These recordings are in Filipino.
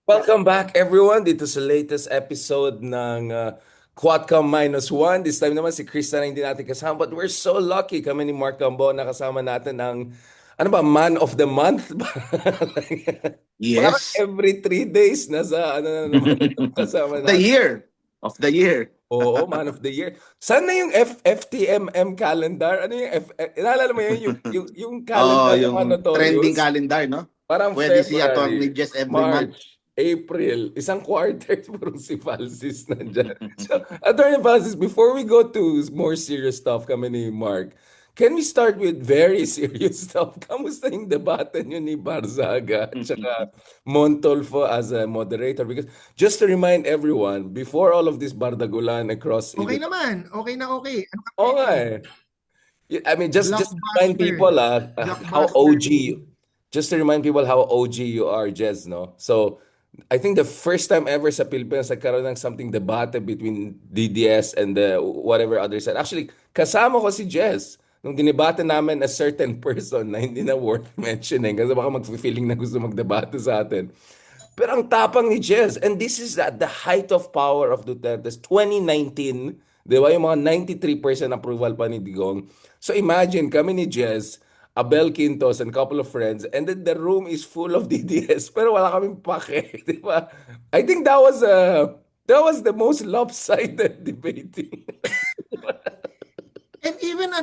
Welcome back everyone dito sa latest episode ng Quadcom -1. This time naman si Krista na hindi natin kasama, but we're so lucky kami ni Mark Gambo na kasama natin ang ano ba, Man of the Month? Parang Yes. every 3 days nasa ano na naman kasama The natin. year. Of the year. Oo, Man of the Year. Saan na yung FTMM calendar? Ano yung naalala mo yun? Yung Oh, calendar ng yung trending Notorious? calendar, no? Parang Pwede si Atty. February, Jess every month. March, April, isang quarter, puro si Falsis nandyan. So, Attorney Falsis, before we go to more serious stuff kami ni Mark, can we start with very serious stuff? Kamusta yung debate nyo ni Barzaga at saka Montolfo as a moderator? Because just to remind everyone, before all of this bardagulan across Okay even... naman. Okay na okay. Ano ka Oo nga pwede? eh. I mean, just to remind Blockbuster. people how Blockbuster. OG, just to remind people how OG you are, Jez, no? So, I think the first time ever sa Pilipinas nagkaroon ng something debate between DDS and the whatever other side. Actually, kasama ko si Jez nung dinebate namin a certain person na hindi na worth mentioning kasi baka mag-feeling na gusto magdebate sa atin. Pero ang tapang ni Jez, and this is at the height of power of Duterte's 2019, di ba? Yung mga 93% approval pa ni Digong. So imagine, kami ni Jez, Abel Quintos, and couple of friends, and then the room is full of DDS, pero wala kaming pake, di ba? I think that was the most lopsided debating. And even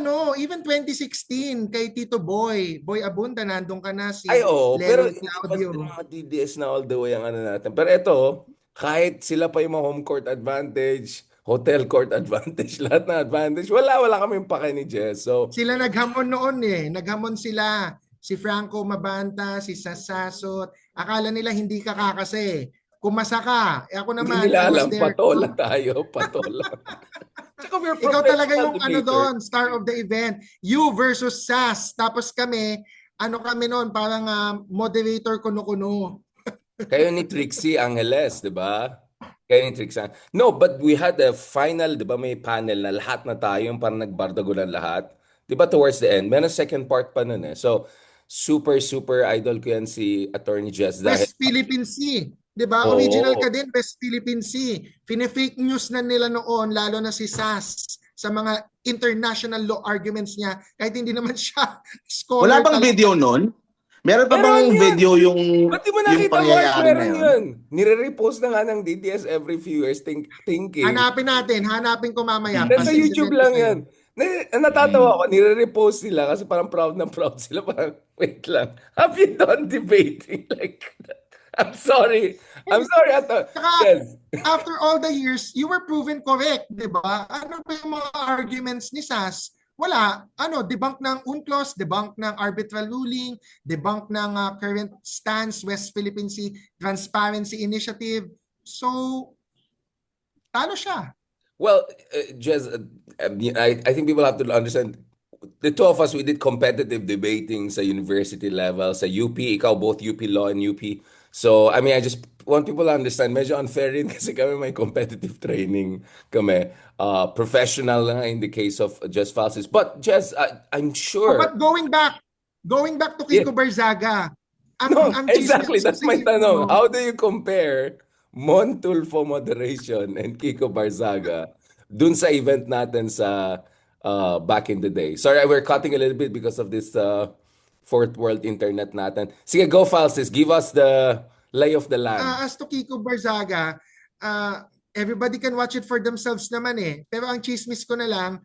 2016 kay Tito Boy Abunda, nandun ka na, si Ay, oo. Pero Lenny hindi pa Claudio. din mga DDS na all the way ang ano natin. Pero ito, kahit sila pa yung mga home court advantage, hotel court advantage, lahat na advantage, wala kaming pake ni Jess. So, Sila naghamon noon eh. Naghamon sila. Si Franco Mabanta, si Sasasot. Akala nila hindi ka kakase. Kumasa ka. Ako hindi naman, nila I was alam, there. patola tayo, patola. Tsaka we're Ikaw talaga yung professional debater. star of the event. You versus Sas. Tapos kami noon, parang moderator kuno-kuno. Kayo ni Trixie Angeles, di ba? Kayo ni Trixie. No, but we had a final, di ba, may panel na lahat na tayo, yung parang nagbardagulan lahat. Di ba, towards the end. Meron second part pa nun eh. So, super idol ko yan si Attorney Jess dahil... West Philippine Sea. 'Di ba? Oo. Original ka din, West Philippine Sea. Fine-fake news na nila noon, lalo na si Sas, sa mga international law arguments niya, kahit hindi naman siya scholar. Wala bang video nun? Meron pa Meron bang yan. video yung Ba't di mo yung nakita, Mark? pangyayari na Meron yun? yun. Nire-repost na nga ng DDS every few years thinking. Hanapin ko mamaya. Nasa YouTube Pasisend ko lang sa'yo. yan. Natatawa ako, nire-repost sila kasi parang proud sila. Parang, wait lang. Have you done debating like that? I'm sorry, Ato. Saka, Yes. after all the years, you were proven correct, 'di ba? Ano ba yung mga arguments ni Sas? Wala. Debunk ng UNCLOS, debunk ng arbitral ruling, debunk ng current stance, West Philippine Sea Transparency Initiative. So, talo siya. Well, Jez, I think people have to understand, the two of us, we did competitive debating sa university level, sa UP, ikaw both UP Law and UP. So, I mean, I just want people to understand, medyo unfair rin kasi kami may competitive training kami. Professional na in the case of Jez Falsis. But Jez, I'm sure... But going back to Kiko Barzaga, No, ang exactly. chismis That's my kasi, tanong. How do you compare Montulfo moderation and Kiko Barzaga dun sa event natin sa back in the day? Sorry, we're cutting a little bit because of this fourth world internet natin. Sige, go Falsis. Give us the lay of the land. As to Kiko Barzaga, everybody can watch it for themselves naman eh. Pero ang chismis ko na lang,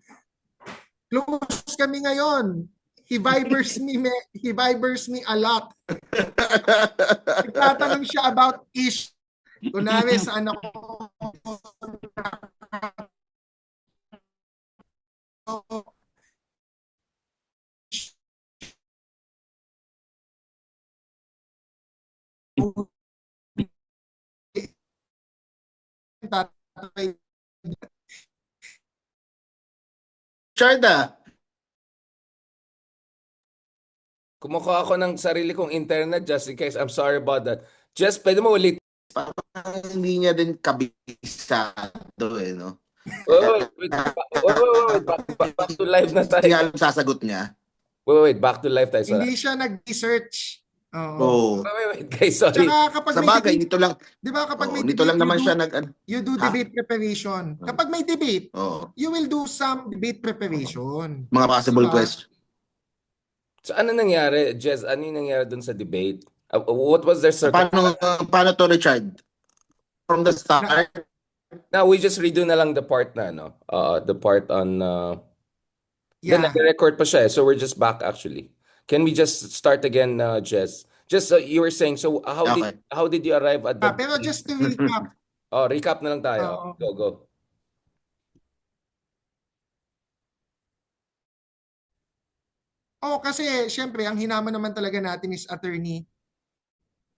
close kami ngayon. He vibers me a lot. Nagtatanong siya about ish. Kunwari sa anak ko. Sharda, Kumukuha ako ng sarili kong internet just in case. I'm sorry about that. Just, pwede mo ulit. parang hindi niya din kabisado eh, no? Wait. Back to live na Hindi nga tayo. alam sasagot niya. Wait. Back to live tayo. Hindi siya nag-research. Oo. Oo. Wait, guys, sorry. Tsaka kapag Sa may bagay, debate, nito lang, 'di ba kapag may nito debate, lang naman siya nag, you do ha? debate preparation. Kapag may debate, Oo. you will do some debate Oo. preparation. Mga 'Di possible ba? question. So ano nangyari, Jez? Ano yung nangyari dun sa debate? What was their Paano, circumstance? paano to, Richard? From the Na, start? Now, we just redo na lang the part na, no? The part on... Then, yeah. nag-record pa siya, so we're just back actually. Can we just start again, Jess? Just you were saying, so Okay. how did you arrive at the Pero belief? just to recap, Oh, recap na lang tayo. oo. Go, go. Oh, kasi syempre ang hinama naman talaga natin is attorney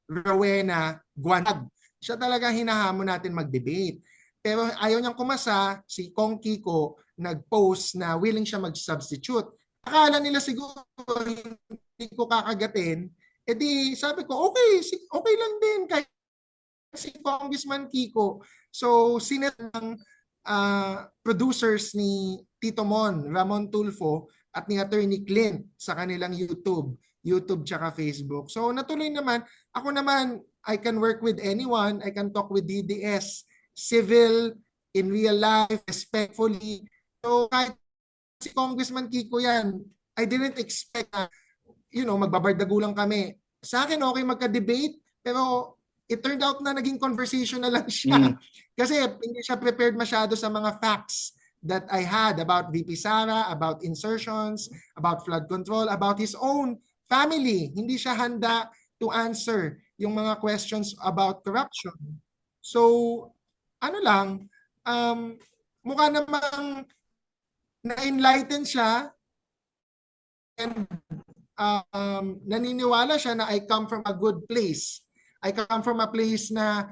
Rowena Guanag. Siya talaga hinahamon natin mag-debate. Pero ayaw niyang kumasa, si Kong Kiko nag-post na willing siya mag-substitute. Akala nila siguro hindi ko kakagatin. E di sabi ko, okay, okay lang din kahit si Congressman Kiko. So, sinet ng producers ni Tito Mon, Ramon Tulfo, at ni Attorney Clint sa kanilang YouTube tsaka Facebook. So, natuloy naman. Ako naman, I can work with anyone. I can talk with DDS, civil, in real life, respectfully. So, kahit si Congressman Kiko yan, I didn't expect na, magbabardagulang kami. Sa akin, okay magka-debate, pero it turned out na naging conversation na lang siya. Kasi hindi siya prepared masyado sa mga facts that I had about VP Sara, about insertions, about flood control, about his own family. Hindi siya handa to answer yung mga questions about corruption. So, ano lang, mukha namang na-enlighten siya and naniniwala siya na I come from a good place. I come from a place na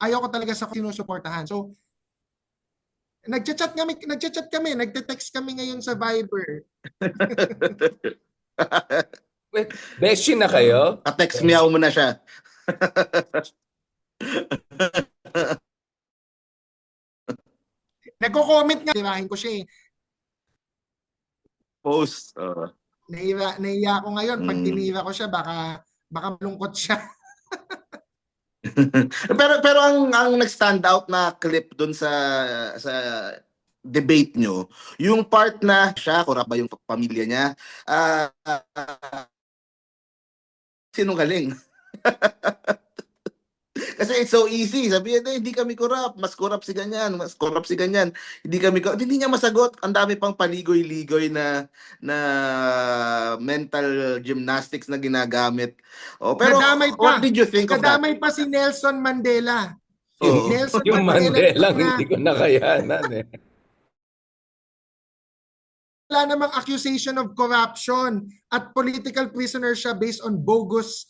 ayoko talaga sa sinusuportahan. So, nagchat-chat kami, nagte-text kami ngayon sa Viber. Wait, beshi na kayo? Ka-text meow mo na siya. Nagko-comment nga, tirahin ko siya eh. Post. Nahiya ako ngayon. Pag tinira ko siya, baka malungkot siya. pero ang nag-stand out na clip dun sa debate nyo, yung part na siya, kurap ba yung pamilya niya, sinungaling. Kasi it's so easy. Sabihin na, hindi kami corrupt. Mas corrupt si ganyan. Mas corrupt si ganyan. Hindi niya masagot. Ang dami pang paligoy-ligoy na mental gymnastics na ginagamit. Pero Nadamay what pa. did you think of that? Nadamay pa si Nelson Mandela. Oo. Nelson Yung Mandela Mandela, na hindi ko nakayanan eh. wala namang accusation of corruption at political prisoner siya based on bogus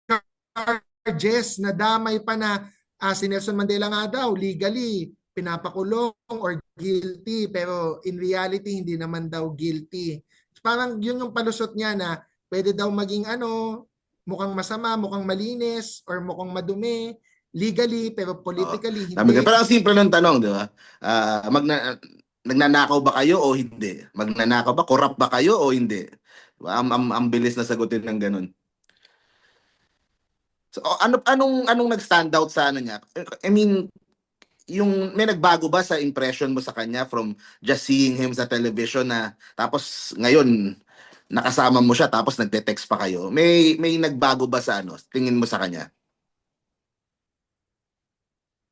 charges. Nadamay pa na si Nelson Mandela nga daw legally pinapakulong or guilty pero in reality hindi naman daw guilty. Parang yun yung palusot niya na pwede daw maging mukhang masama, mukhang malinis or mukhang madumi legally pero politically hindi. Pero ang simple ng tanong, di ba? Nagnanakaw ba kayo o hindi? Magnanakaw ba? Corrupt ba kayo o hindi? Diba? Ang bilis na sagutin ng ganun. So, anong nag-stand out sa ano niya? I mean, may nagbago ba sa impression mo sa kanya from just seeing him sa television na tapos ngayon nakasama mo siya tapos nagte-text pa kayo? May nagbago ba sa tingin mo sa kanya?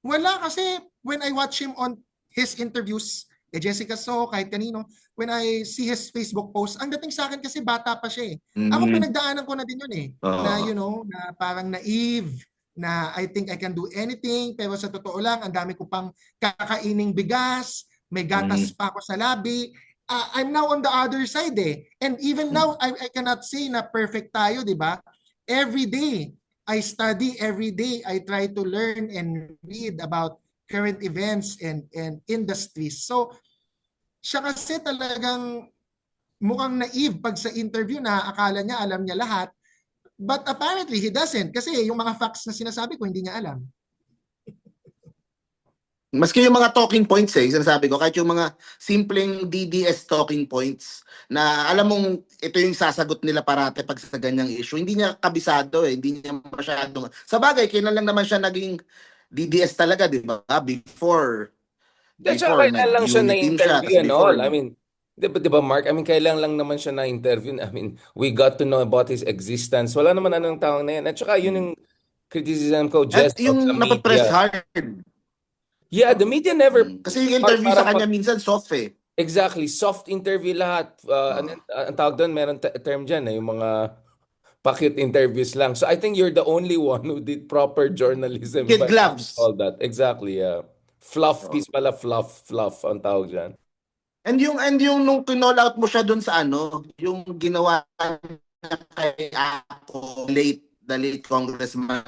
Wala kasi when I watch him on his interviews, Jessica So, kahit kanino, when I see his Facebook post, ang dating sa akin kasi bata pa siya eh. Ako pinagdaanan ko na din yun eh. Na na parang naive, na I think I can do anything, pero sa totoo lang, ang dami ko pang kakaining bigas, may gatas pa ako sa labi. I'm now on the other side eh. And even now, I cannot say na perfect tayo, di ba? Every day, I study every day. I try to learn and read about current events and industries. So, siya kasi talagang mukhang naive pag sa interview na akala niya alam niya lahat. But apparently, he doesn't. Kasi yung mga facts na sinasabi ko, hindi niya alam. Maski yung mga talking points sinasabi ko, kahit yung mga simpleng DDS talking points na alam mong ito yung sasagot nila parate pag sa ganyang issue, hindi niya kabisado hindi niya masyadong, sa bagay, kailan lang naman siya naging DDS talaga, di ba? At saka Before kailan lang siya nag-unit team siya, na-interview tas and before all. I mean, di ba Mark? I mean, kailan lang naman siya na-interview. I mean, we got to know about his existence. Wala naman anong taong na yan. At saka yun yung criticism ko, at Jess, of the yung napapress media. hard. Yeah, the media never, Kasi yung Mark, interview sa parang kanya minsan soft exactly, soft interview lahat. Oh. Ang tawag doon, meron term dyan, yung mga pocket interviews lang. So I think you're the only one who did proper journalism, if Kid I can gloves. call that. Exactly, yeah. Fluff Oh. piece pala, fluff ang tawag dyan. And yung nung kinall out mo siya doon sa yung ginawa niya kay Ako, the late congressman.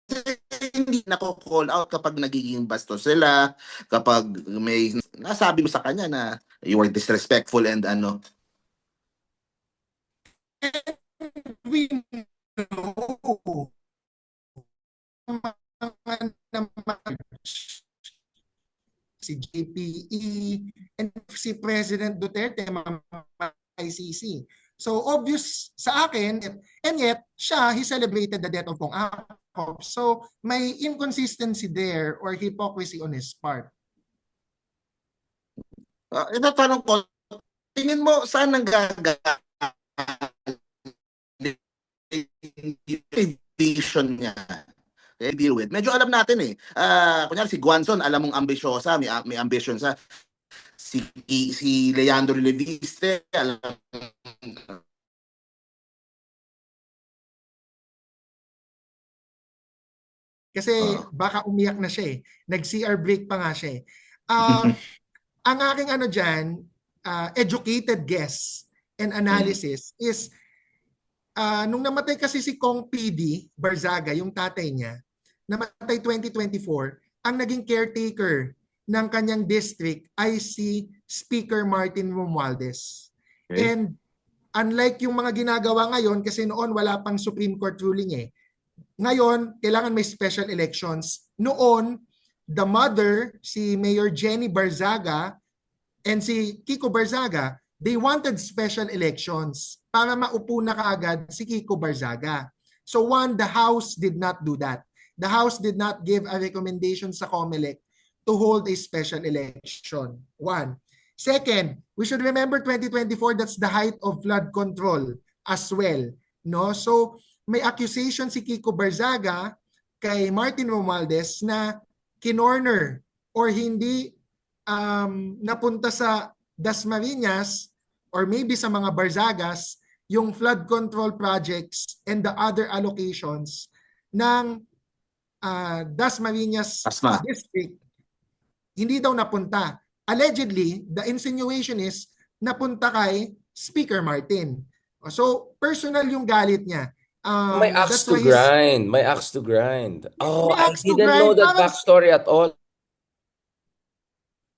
Kasi hindi nako-call out kapag nagiging bastos sila, kapag may nasabi mo sa kanya na you were disrespectful and We know si JPE and si President Duterte, ICC. So obvious sa akin, and yet siya, he celebrated the death of Pong Akop. So may inconsistency there or hypocrisy on his part. itatanong ko, tingin mo saan nanggagaling yung vision niya? Deal with. Medyo alam natin kunyari si Guanzon, alam mong ambisyosa, may ambition sa si Leandro Leviste, alam Kasi baka umiyak na siya Nag-CR break pa nga siya ang aking dyan, educated guess and analysis is nung namatay kasi si Kong PD Barzaga, yung tatay niya, namatay 2024, ang naging caretaker ng kanyang district ay si Speaker Martin Romualdez. Okay. And unlike yung mga ginagawa ngayon, kasi noon wala pang Supreme Court ruling Ngayon, kailangan may special elections. Noon, the mother, si Mayor Jenny Barzaga, and si Kiko Barzaga, they wanted special elections para maupo na kaagad si Kiko Barzaga. So one, the House did not do that. The House did not give a recommendation sa COMELEC to hold a special election. One. Second, we should remember 2024, that's the height of flood control as well. No? So may accusation si Kiko Barzaga kay Martin Romualdez na kinorner or hindi napunta sa Dasmariñas or maybe sa mga Barzagas yung flood control projects and the other allocations ng Dasmariñas district, hindi daw napunta. Allegedly, the insinuation is napunta kay Speaker Martin. So, personal yung galit niya. May axe to grind. May axe to grind. Oh, I didn't know that backstory at all.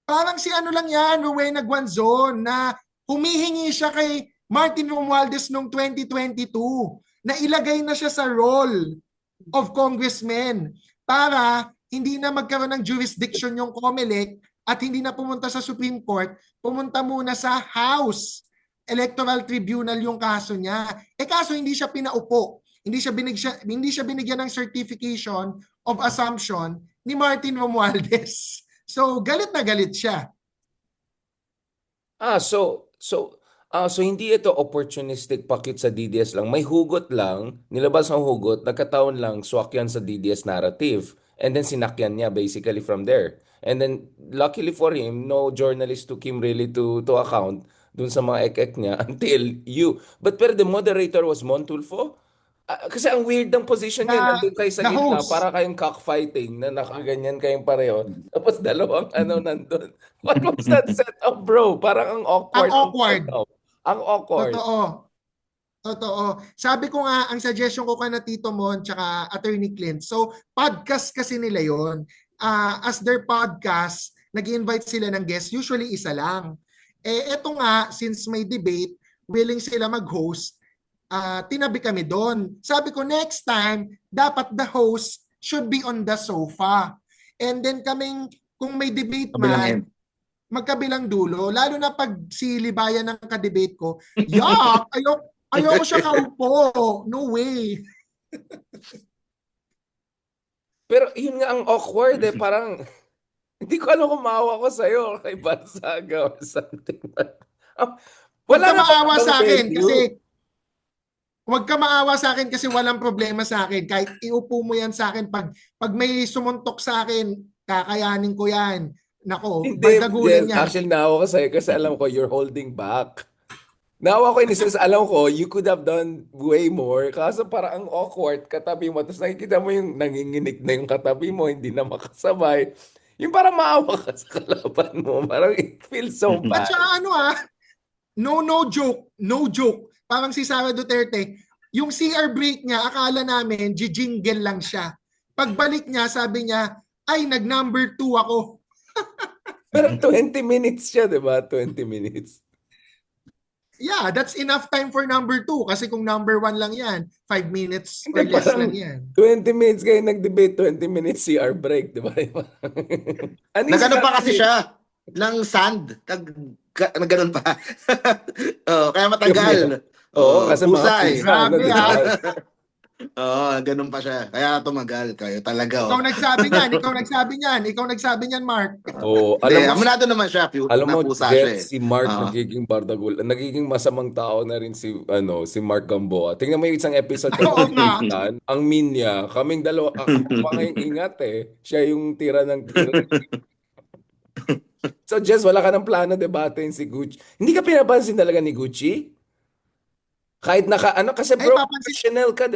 Parang si lang yan, Rowena Guanzon, na humihingi siya kay Martin Romualdez noong 2022 na ilagay na siya sa role of congressman para hindi na magkaroon ng jurisdiction yung COMELEC at hindi na pumunta sa Supreme Court, pumunta muna sa House Electoral Tribunal yung kaso niya. Kaso hindi siya pinaupo. Hindi siya binigyan ng certification of assumption ni Martin Romualdez. So galit na galit siya. So hindi ito opportunistic pakit sa DDS lang. May hugot lang, nilabas ang hugot, nagkataon lang swak yan sa DDS narrative. And then sinakyan niya basically from there. And then luckily for him, no journalist took him really to account dun sa mga ek-ek niya until you. But the moderator was Montulfo. Kasi ang weird ng position niyo, nandun kayo sa gitna, para kayong cockfighting na nakaganyan kayong pareho. Tapos dalawang nandun. What was that setup, bro? Parang ang awkward. Ang awkward. Ang awkward. Totoo. Sabi ko nga, ang suggestion ko na Tito Mon tsaka Attorney Clint. So, podcast kasi nila yon. As their podcast, nag-invite sila ng guest, usually isa lang. Eto nga, since may debate, willing sila mag-host, tinabi kami doon. Sabi ko, next time, dapat the host should be on the sofa. And then kung may debate Kabilang end. man, magkabilang dulo. Lalo na pag si Libayan ang kadebate ko, yak! Ayoko siya kaupo. No way. Pero yun nga ang awkward eh. Parang, hindi ko alam kung maawa ko sa'yo or kay Bansaga or something. Huwag Wala ka naman maawa bang sa akin venue? kasi walang problema sa akin. Kahit iupo mo yan sa akin, pag may sumuntok sa akin, kakayanin ko yan. Nako, Hindi, bardagulan Jess. yan. Actually, naawa ko sa'yo kasi alam ko you're holding back. Naawa ko in the sense, alam ko, you could have done way more. Kaso parang ang awkward, katabi mo. Tapos nakikita mo yung nanginginig na yung katabi mo, hindi na makasabay. Yung parang maawa ka sa kalaban mo. Parang it feels so At bad. saka no joke. Parang si Sara Duterte, yung CR break niya, akala namin, jingle lang siya. Pagbalik niya, sabi niya, ay, nag-number 2 ako. Pero 20 minutes siya, di ba? 20 minutes. Yeah, that's enough time for number 2. Kasi kung number 1 lang yan, 5 minutes Hindi, or less parang lang yan. 20 minutes kayo nag-debate, 20 minutes CR break, di ba? Ano yung Nagano pa sinabi kasi niyo? siya ng sand. Nagganon pa. Kaya matagal. Oo, kasi mga Pusa eh. pusa, ano, Grabe, di ba? Ganun pa siya. Kaya tumagal kayo talaga. Ikaw nagsabi niyan, Mark. Oo, Hindi, alam mo, aminado naman siya. alam mo, Napusa siya eh. Jet, si Mark Oo. nagiging bardagul, nagiging masamang tao na rin si Mark Gamboa. Tingnan mo yung isang episode Oo ng nga. Tristan, ang mean niya, kaming dalawa, ako pa ngayong ingat eh. Siya yung tira ng tira. So, Jess, wala ka ng plano debatein si Gucci. Hindi ka pinapansin talaga ni Gucci? Kahit kasi Ay, bro, papansin. Chanel ka,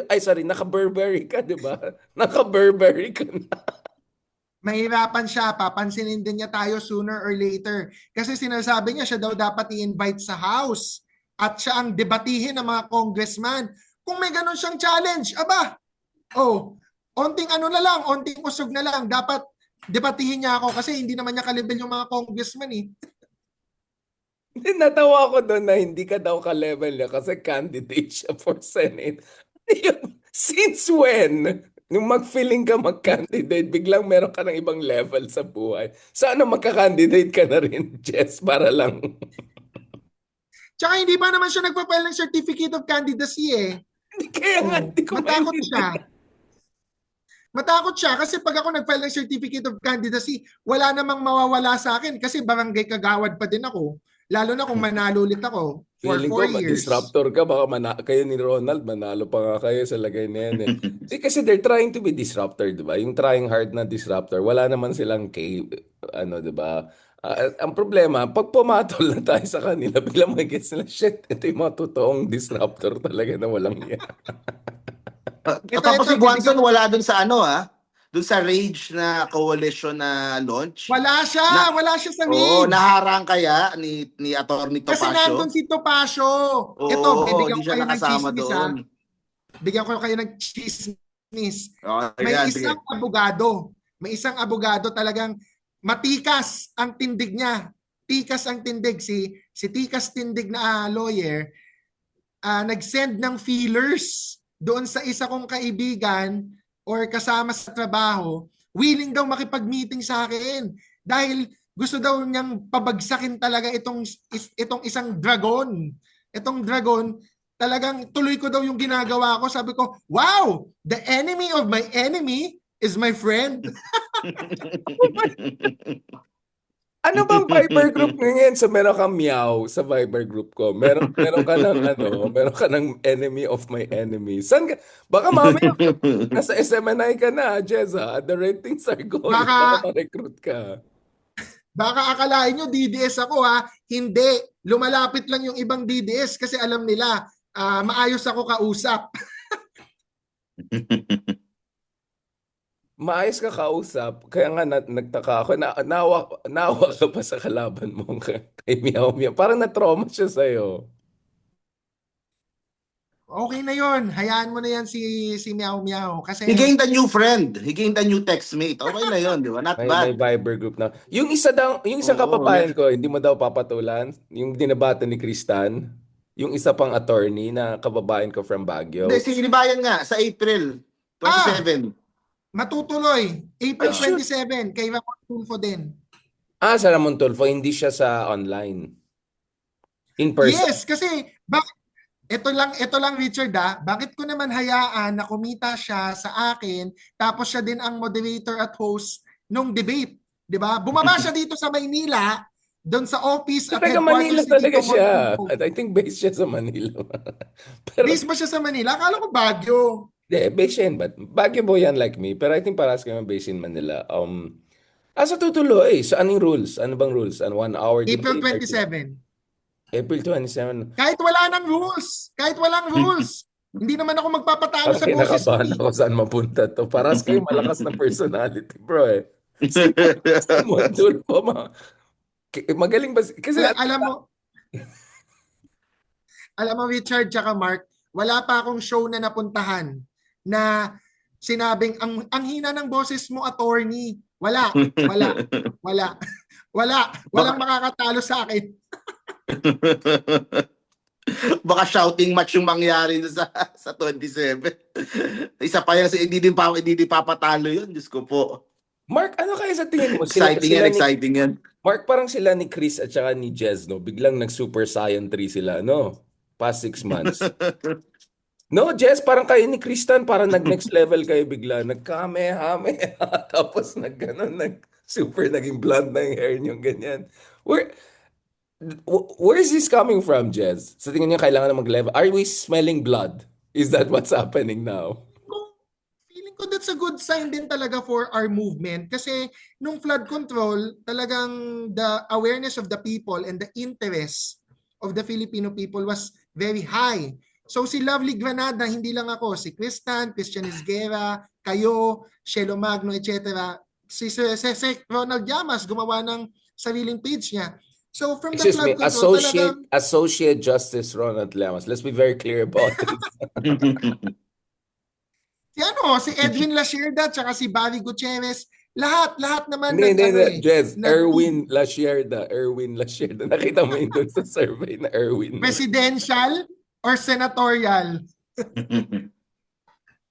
naka-Burberry ka, di ba? Naka-Burberry ka na. Mahirapan siya, papansinin din niya tayo sooner or later. Kasi sinasabi niya, siya daw dapat i-invite sa house. At siya ang debatihin ng mga congressman. Kung may ganun siyang challenge, onting onting usog na lang. Dapat debatihin niya ako kasi hindi naman niya kalibel yung mga congressman eh. Natawa ko doon na hindi ka daw ka-level niya kasi candidate siya for Senate. Since when? Nung mag-feeling ka mag-candidate, biglang meron ka ng ibang level sa buhay. Sana magka-candidate ka na rin, Jess, para lang. Tsaka hindi pa naman siya nagpa-file ng certificate of candidacy eh. Kaya nga, hindi ko Matakot siya. maintindihan. Matakot siya kasi pag ako nag-file ng certificate of candidacy, wala namang mawawala sa akin kasi barangay kagawad pa din ako. Lalo na kung manalo ulit ako for Feeling 4 ko, years. disruptor ka. Baka kayo ni Ronald, manalo pa nga kayo sa lagay na yan eh. Kasi they're trying to be disruptor, di ba? Yung trying hard na disruptor, wala naman silang di ba? Ang problema, pag pumatol na tayo sa kanila, biglang magigets nila, shit, ito yung mga totoong disruptor talaga na walang yan. Tapos si Guanzon bibigyan- wala dun sa dun sa Rage na coalition na launch. Wala siya sa Oo, mid. naharang kaya ni Atty. Kasi Topacio. nandun si Topacio. Oo, Ito, bibigyan hindi ko siya kayo ng nakasama chismis doon. Bigyan ko kayo ng chismis. May May isang abogado talagang matikas ang tindig niya. Tikas ang tindig. Si Tikas tindig na lawyer, nag-send ng feelers doon sa isa kong kaibigan or kasama sa trabaho, willing daw makipag-meeting sa akin dahil gusto daw niyang pabagsakin talaga itong isang dragon. Itong dragon, talagang tuloy ko daw yung ginagawa ko. Sabi ko, wow, the enemy of my enemy is my friend. Ano bang Viber group ngayon? So meron kang meow sa Viber group ko. Meron ka ng meron ka ng enemy of my enemy. Baka mamaya nasa SMNI ka na, Jeza. The ratings are going. Baka ma-recruit ka. Baka akalain nyo DDS ako ha. Hindi. Lumalapit lang yung ibang DDS kasi alam nila maayos ako kausap. Maayos ka kausap. Kaya nga nagtaka ako. Naawa ka pa sa kalaban mo kay Meow Meow. Parang na-trauma siya sa'yo. Okay na yon. Hayaan mo na yan si Meow Meow. Kasi He gained a new friend. He gained a new textmate. Okay na yun, di ba? Not May bad. Viber group na. Yung isang Oo, kababayan ko, hindi mo daw papatulan. Yung dinabata ni Kristan. Yung isa pang attorney na kababayan ko from Baguio. Hindi, si Libayan nga, sa April 27. Matutuloy. April Ay, shoot. 27 kay Ramon Tulfo din. Sa Ramon Tulfo, hindi siya sa online. In person. Yes, kasi ito lang Richard bakit ko naman hayaan na kumita siya sa akin tapos siya din ang moderator at host nung debate, 'di ba? Bumaba siya dito sa Maynila doon sa office So, at taga Manila headquarters ni talaga Tito Boy siya. Tulfo. I think based siya sa Manila. Pero, Base ba siya sa Manila? Akala ko Baguio. based siya in Baguio boy yan like me. Pero I think parehas kami based in Manila. Sa tutuloy, so anong rules? Ano bang rules? 1 hour April debate? 27. April 27. Kahit wala nang rules, kahit walang rules, hindi naman ako magpapatalo Parang sa boses ko kinakabahan eh. ako saan mapunta to. Parehas kayo malakas na personality, bro eh. Simon Tulfo, magaling ba? Kasi Alam mo Richard tsaka Mark, wala pa akong show na napuntahan na sinabing ang hina ng boses mo attorney. Wala, wala, wala. Walang makakatalo sa akin. Baka shouting match yung mangyari sa 27. Isa pa yan, hindi din papatalo yun. Diyos ko po. Mark, ano kaya sa tingin mo? Exciting yan. Mark, parang sila ni Chris at saka ni Jez, no? Biglang nag-Super Saiyan 3 sila, no? Past 6 months. No, Jess, parang kayo ni Kristan, parang nag-next level kayo bigla. Nagkame-hame. Tapos super naging blonde na yung hair niyo, ganyan. Where is this coming from, Jess? Sa tingin niyo kailangan na mag-level? Are we smelling blood? Is that what's happening now? Feeling ko that's a good sign din talaga for our movement kasi nung flood control, talagang the awareness of the people and the interest of the Filipino people was very high. So si Lovely Granada, hindi lang ako, si Christian Isguera, kayo, Shelo Magno, etc. Si Ronald Llamas gumawa ng sariling page niya. So from the Excuse me, flood control, talagang Associate Justice Ronald Llamas. Let's be very clear about this. si Edwin Lashierda, tsaka si Barry Gutierrez, lahat naman Hindi. Jez, Erwin Lashierda. Nakita mo yun dun sa survey na Erwin. Presidential or senatorial?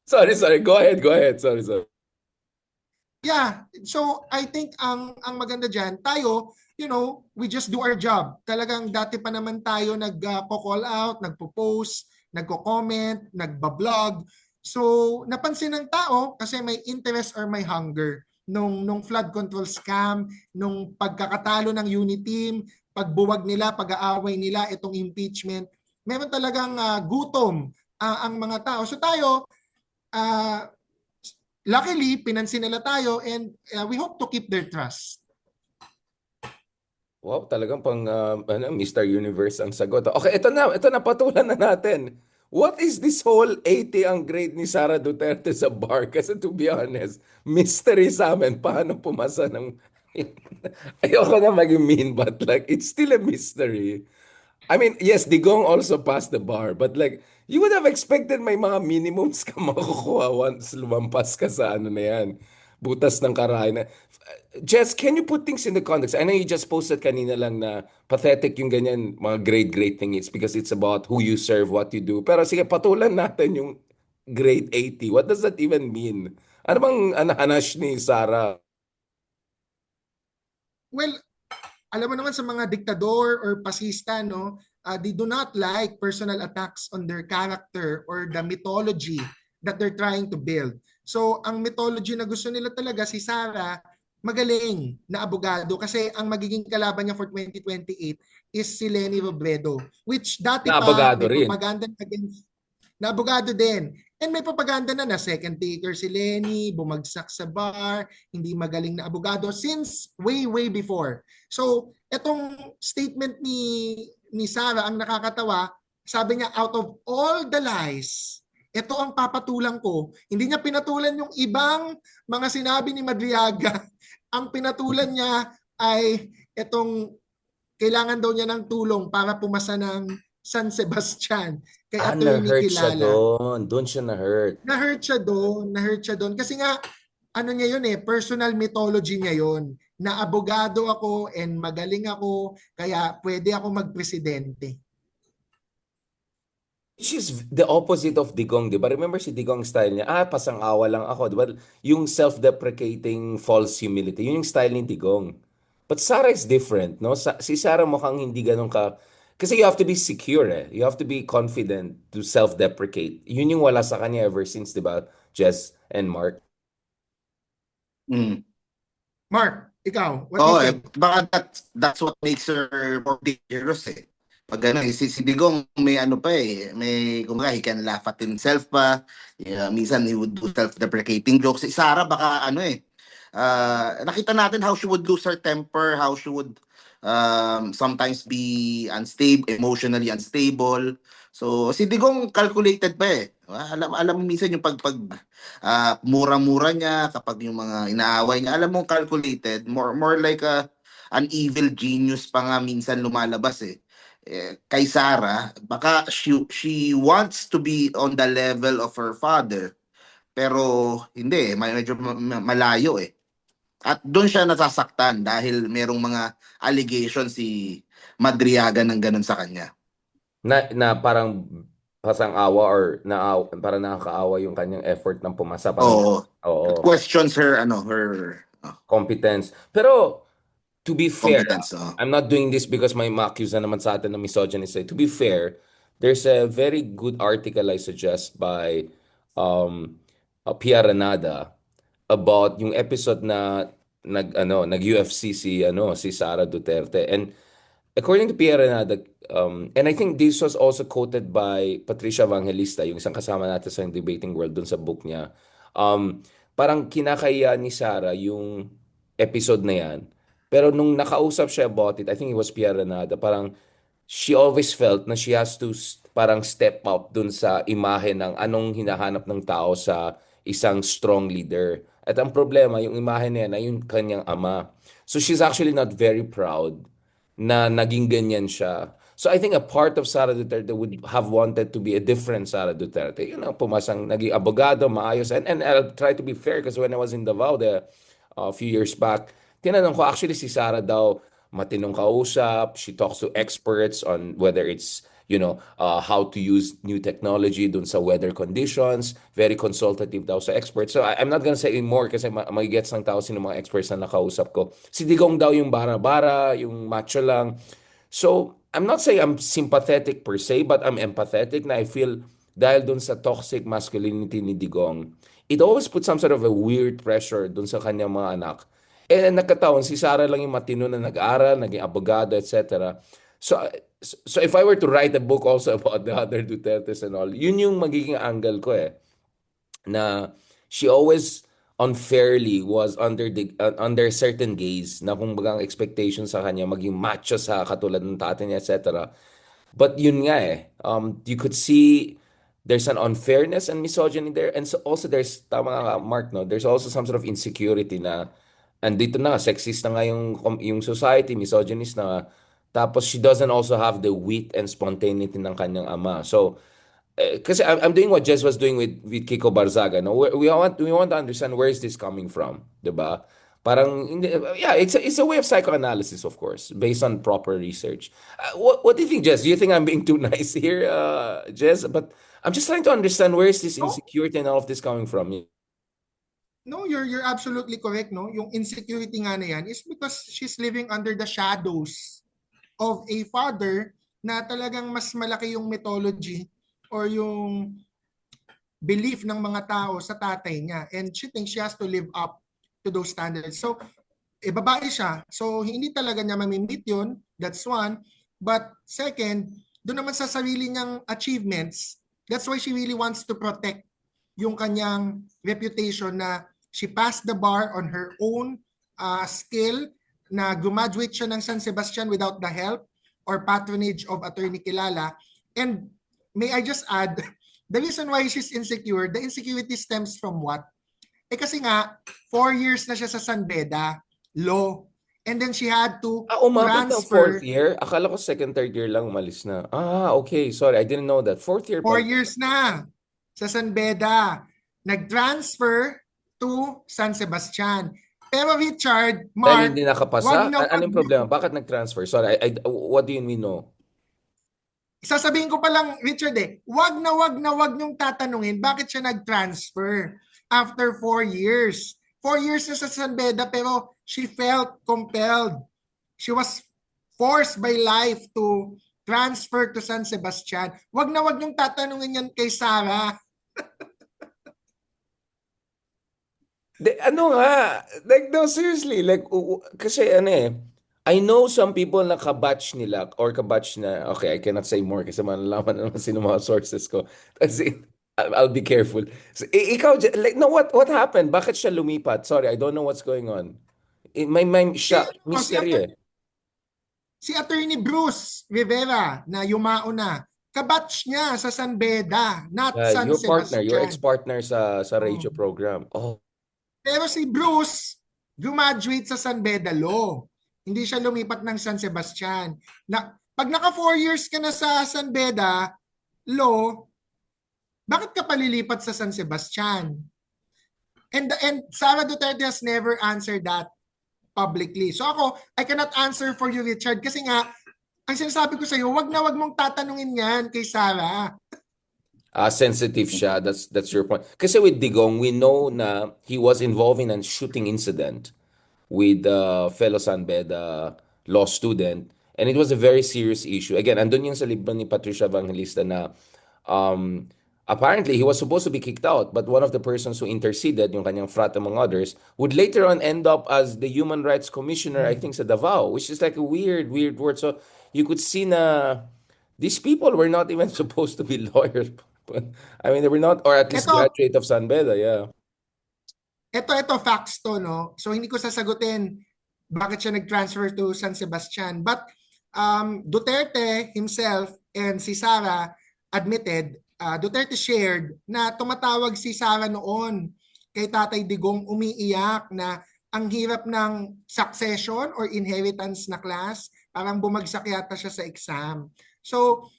Sorry. Go ahead. Sorry. Yeah. So I think ang maganda diyan, tayo, we just do our job. Talagang dati pa naman tayo nagko-call out, nagpo-post, nagko-comment, nagba-blog. So napansin ng tao kasi may interest or may hunger nung flood control scam, nung pagkakatalo ng unity team, pagbuwag nila, pag-aaway nila, itong impeachment. Meron talagang gutom ang mga tao. So tayo, luckily, pinansin nila tayo and we hope to keep their trust. Wow, talagang pang Mr. Universe ang sagot. Okay, ito na, patulan na natin. What is this whole 80 ang grade ni Sara Duterte sa bar? Kasi to be honest, mystery sa amin. Paano pumasa ng... Ayoko na maging mean, but like, it's still a mystery. I mean, yes, Digong also passed the bar, but like, you would have expected may mga minimums ka makukuha once lumampas ka sa ano na yan. Butas ng karahay na. Jess, can you put things in the context? I know you just posted kanina lang na pathetic yung ganyan, mga great thing. It's because it's about who you serve, what you do. Pero sige, patulan natin yung grade 80. What does that even mean? Ano bang hanash ni Sarah? Well, alam mo naman sa mga diktador or pasista, they do not like personal attacks on their character or the mythology that they're trying to build. So, ang mythology na gusto nila talaga, si Sara, magaling na abogado kasi ang magiging kalaban niya for 2028 is si Leni Robredo, which dati Na pa abogado may rin. propaganda against, na abogado din. And may propaganda na second taker si Leni, bumagsak sa bar, hindi magaling na abogado since way before. So, etong statement ni Sara ang nakakatawa, sabi niya, out of all the lies, ito ang papatulan ko. Hindi niya pinatulan yung ibang mga sinabi ni Madriaga. Ang pinatulan niya ay itong kailangan daw niya ng tulong para pumasa ng San Sebastian kay Attorney Na-hurt siya Kilala. doon. Doon siya na-hurt. Na-hurt siya doon. Kasi nga, ano niya yun personal mythology niya yun. Na abogado ako and magaling ako, kaya pwede ako magpresidente. She's the opposite of Digong, di ba? Remember si Digong style niya, pasang-awa lang ako, di ba? Yung self-deprecating false humility, yun yung style ni Digong. But Sarah is different, no? Si Sarah mukhang hindi ganun ka, kasi you have to be secure eh. You have to be confident to self-deprecate. Yun yung wala sa kanya ever since, di ba? Jess and Mark. Mm. Mark, ikaw, what do you Oo, think? baka that's what makes her more dangerous eh. Pag ano, si Digong may ano pa eh, may kumbaga he can laugh at himself pa. Yeah, minsan he would do self-deprecating jokes. Si Sarah baka ano eh, nakita natin how she would lose her temper, how she would sometimes be unstable, emotionally unstable. So si Digong calculated pa eh. Alam mo minsan yung mura-mura niya kapag yung mga inaaway niya, alam mo calculated, more like an evil genius pa nga minsan lumalabas eh. Kay Sarah, baka she wants to be on the level of her father, pero hindi, medyo malayo eh. At doon siya nasasaktan dahil merong mga allegations si Madriaga ng ganun sa kanya. Na parang pasang-awa or parang nakakaawa yung kanyang effort ng pumasa. Parang, Oo. oo, Questions her, ano, her competence. Pero, to be fair, competence. I'm not doing this because may ma-accuse na naman sa atin ng misogynist. To be fair, there's a very good article I suggest by Pia Renada about yung episode na nag UFC si Sara Duterte. And according to Pia Renada, and I think this was also quoted by Patricia Evangelista, yung isang kasama natin sa debating world dun sa book niya. Parang kinakaya ni Sara yung episode na yan. Pero nung nakausap siya about it, I think it was Pia Renada, parang she always felt na she has to parang step up dun sa imahe ng anong hinahanap ng tao sa isang strong leader. At ang problema, yung imahe niya na yung kanyang ama. So she's actually not very proud na naging ganyan siya. So I think a part of Sara Duterte would have wanted to be a different Sara Duterte. You know, pumasang naging abogado, maayos. And I'll try to be fair because when I was in Davao a few years back, tinanong ko actually si Sara daw matinong kausap. She talks to experts on whether it's how to use new technology dun sa weather conditions. Very consultative daw sa experts. So I'm not gonna say more kasi magigets ng tao sino mga experts na nakausap ko. Si Digong daw yung bara-bara, yung macho lang. So I'm not saying I'm sympathetic per se, but I'm empathetic na I feel dahil dun sa toxic masculinity ni Digong, it always puts some sort of a weird pressure dun sa kanyang mga anak. Nagkataon, si Sarah lang yung matino na nag-aral, naging abogado, etc. So, so if I were to write a book also about the other Dutertes and all, yun yung magiging angle ko eh. Na she always unfairly was under certain gaze na kung bagang expectation sa kanya maging macho sa katulad ng tatay niya, etc. But yun nga eh, you could see there's an unfairness and misogyny there. And so also there's, tama nga Mark, no? There's also some sort of insecurity na, andito na, sexist na nga yung society, misogynist na nga. Tapos she doesn't also have the wit and spontaneity ng kanyang ama. So, kasi I'm doing what Jess was doing with Kiko Barzaga, no? We want to understand where is this coming from, 'di ba? Parang yeah, it's a way of psychoanalysis, of course, based on proper research. What do you think, Jess? Do you think I'm being too nice here, Jess? But I'm just trying to understand where is this No, insecurity and all of this coming from. no, you're absolutely correct, no? Yung insecurity nga na yan is because she's living under the shadows of a father na talagang mas malaki yung mythology or yung belief ng mga tao sa tatay niya, and she thinks she has to live up to those standards. So, babae siya. So, hindi talaga niya mamimit yun. That's one. But second, doon naman sa sarili niyang achievements, that's why she really wants to protect yung kanyang reputation na she passed the bar on her own skill, na graduate siya ng San Sebastian without the help or patronage of Attorney Kilala. And may I just add, the reason why she's insecure, the insecurity stems from what? Kasi nga, 4 years na siya sa San Beda Law. And then she had to Umabot ng fourth transfer. year? Akala ko second, third year lang umalis na. Okay. Sorry, I didn't know that. Fourth year 4 pala. years na sa San Beda. Nag-transfer to San Sebastian. Pero Richard, Dahil Mark, hindi nakapasa? wag na Ano wag yung problema? Bakit nag-transfer? Sorry, what do you mean no? sasabihin ko pa lang, Richard wag na wag niyong tatanungin bakit siya nag-transfer after 4 years. 4 years na sa San Beda pero she felt compelled. She was forced by life to transfer to San Sebastian. Wag na wag niyong tatanungin yan kay Sarah. Ano nga, like no seriously, like kasi ano I know some people na kabatch nila or kabatch na, okay, I cannot say more kasi malalaman na naman sino mga sources ko. Kasi I'll be careful. So, ikaw, like, no, what happened? Bakit siya lumipat? Sorry, I don't know what's going on. May Si, siya, oh, si, mystery Atty- si Attorney Bruce Rivera na yumao na, kabatch niya sa San Beda, not San Your partner, your Sebastian. ex-partner sa radio Oh. program. Oh, Pero si Bruce, graduate sa San Beda Law. Hindi siya lumipat ng San Sebastian. Pag naka 4 years ka na sa San Beda Law, bakit ka palilipat sa San Sebastian? And Sara Duterte has never answered that publicly. So ako, I cannot answer for you, Richard, kasi nga, ang sinasabi ko sa iyo, wag na wag mong tatanungin yan kay Sara. sensitive siya. That's your point. Kasi with Digong, we know na he was involved in a shooting incident with fellow San Beda law student. And it was a very serious issue. Again, andun yung sa libro ni Patricia Evangelista na um, apparently he was supposed to be kicked out, but one of the persons who interceded, yung kanyang frat among others, would later on end up as the Human Rights Commissioner, I think, sa Davao, which is like a weird word. So you could see na these people were not even supposed to be lawyers. I mean, they were not, or at least Ito, graduate of San Beda, yeah. ito facts to, no? So hindi ko sasagutin bakit siya nag-transfer to San Sebastian. But Duterte himself and si Sara admitted, Duterte shared na tumatawag si Sara noon kay Tatay Digong umiiyak na ang hirap ng succession or inheritance na class, parang bumagsak yata siya sa exam. So,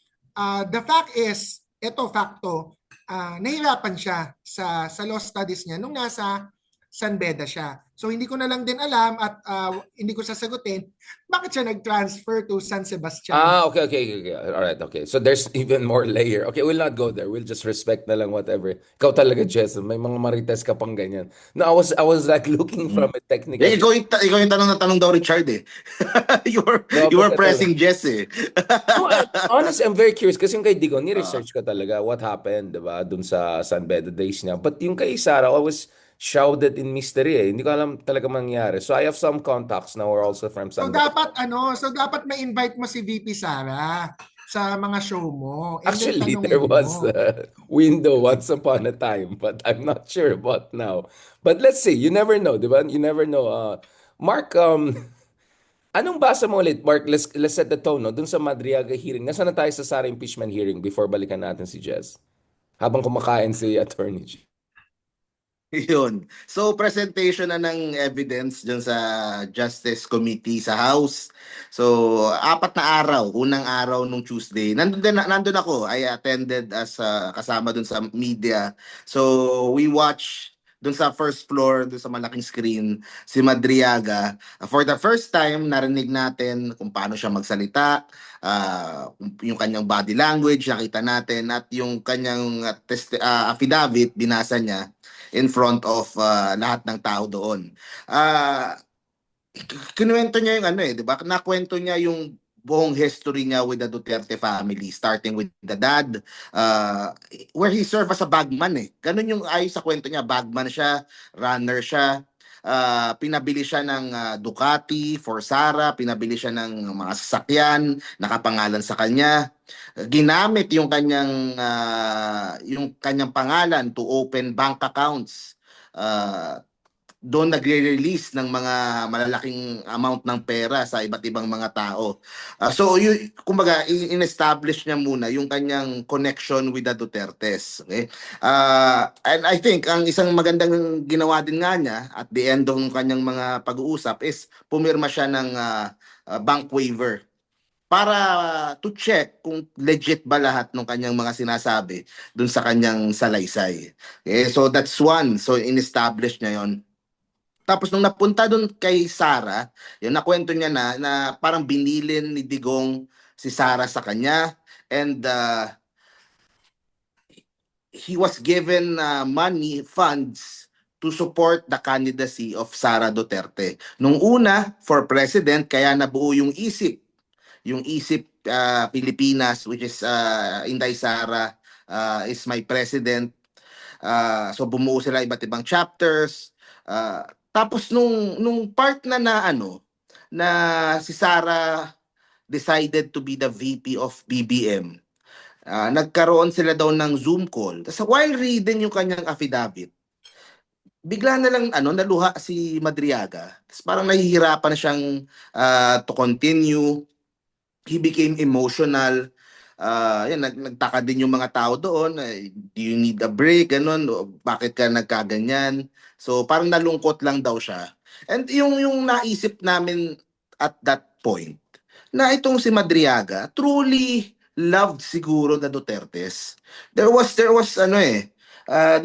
the fact is, ito facto, nahirapan siya sa law studies niya nung nasa San Beda siya. So hindi ko na lang din alam at hindi ko sasagutin bakit siya nag-transfer to San Sebastian. Okay. All right, okay. So there's even more layer. Okay, we'll not go there. We'll just respect na lang whatever. Ikaw talaga, Jess, may mga marites ka pang ganyan. No, I was like looking from a technical. Ikaw yung tanong na tanong daw, Richard you were pressing Jess No, honestly, I'm very curious kasi yung kay Digon, ni-research ko talaga what happened, diba, dun sa San Beda days niya. But yung kay Sarah, I was shrouded in mystery Hindi ko alam talaga mangyari. So I have some contacts now who are also from San Beda. So dapat may invite mo si VP Sara sa mga show mo. Actually, there was a window once upon a time, but I'm not sure about now. But let's see, you never know, diba? You never know. Mark, anong basa mo ulit, Mark? Let's set the tone, no? Dun sa Madriaga hearing. Nasaan na tayo sa Sara impeachment hearing before balikan natin si Jess? Habang kumakain si Attorney G. Yun. So, presentation na ng evidence dyan sa Justice Committee sa House. So, 4 na araw. Unang araw nung Tuesday. Nandun ako. I attended as kasama dun sa media. So, we watch dun sa first floor, dun sa malaking screen, si Madriaga. For the first time, narinig natin kung paano siya magsalita, yung kanyang body language, nakita natin, at yung kanyang affidavit, binasa niya in front of lahat ng tao doon. Kinuwento niya yung di ba? Nakwento niya yung buong history niya with the Duterte family, starting with the dad, where he served as a bagman Ganun yung ayos sa kwento niya, bagman siya, runner siya, pinabili siya ng Ducati for Sara, pinabili siya ng mga sasakyan, nakapangalan sa kanya. Ginamit yung kanyang pangalan to open bank accounts. Doon nagre-release ng mga malalaking amount ng pera sa iba't ibang mga tao. So, kumbaga, in-establish niya muna yung kanyang connection with the Dutertes. Okay? And I think, ang isang magandang ginawa din nga niya at the end ng kanyang mga pag-uusap is pumirma siya ng bank waiver para to check kung legit ba lahat ng kanyang mga sinasabi dun sa kanyang salaysay. Okay? So, that's one. So, in-establish niya yon. Tapos nung napunta doon kay Sara, yun nakwento niya na parang binilin ni Digong si Sara sa kanya and he was given money, funds to support the candidacy of Sara Duterte. Nung una, for president, kaya nabuo yung isip Pilipinas, which is Inday Sara is my president. So bumuo sila iba't ibang chapters. Tapos nung part na si Sara decided to be the VP of BBM, nagkaroon sila daw ng Zoom call. Tapos while reading yung kanyang affidavit, bigla na lang naluha si Madriaga. Tapos parang nahihirapan na siyang to continue. He became emotional. Yan, nagtaka din yung mga tao doon. Do you need a break? Ganun. O, bakit ka nagkaganyan? So parang nalungkot lang daw siya. And yung naisip namin at that point, na itong si Madriaga truly loved siguro the Dutertes. There was the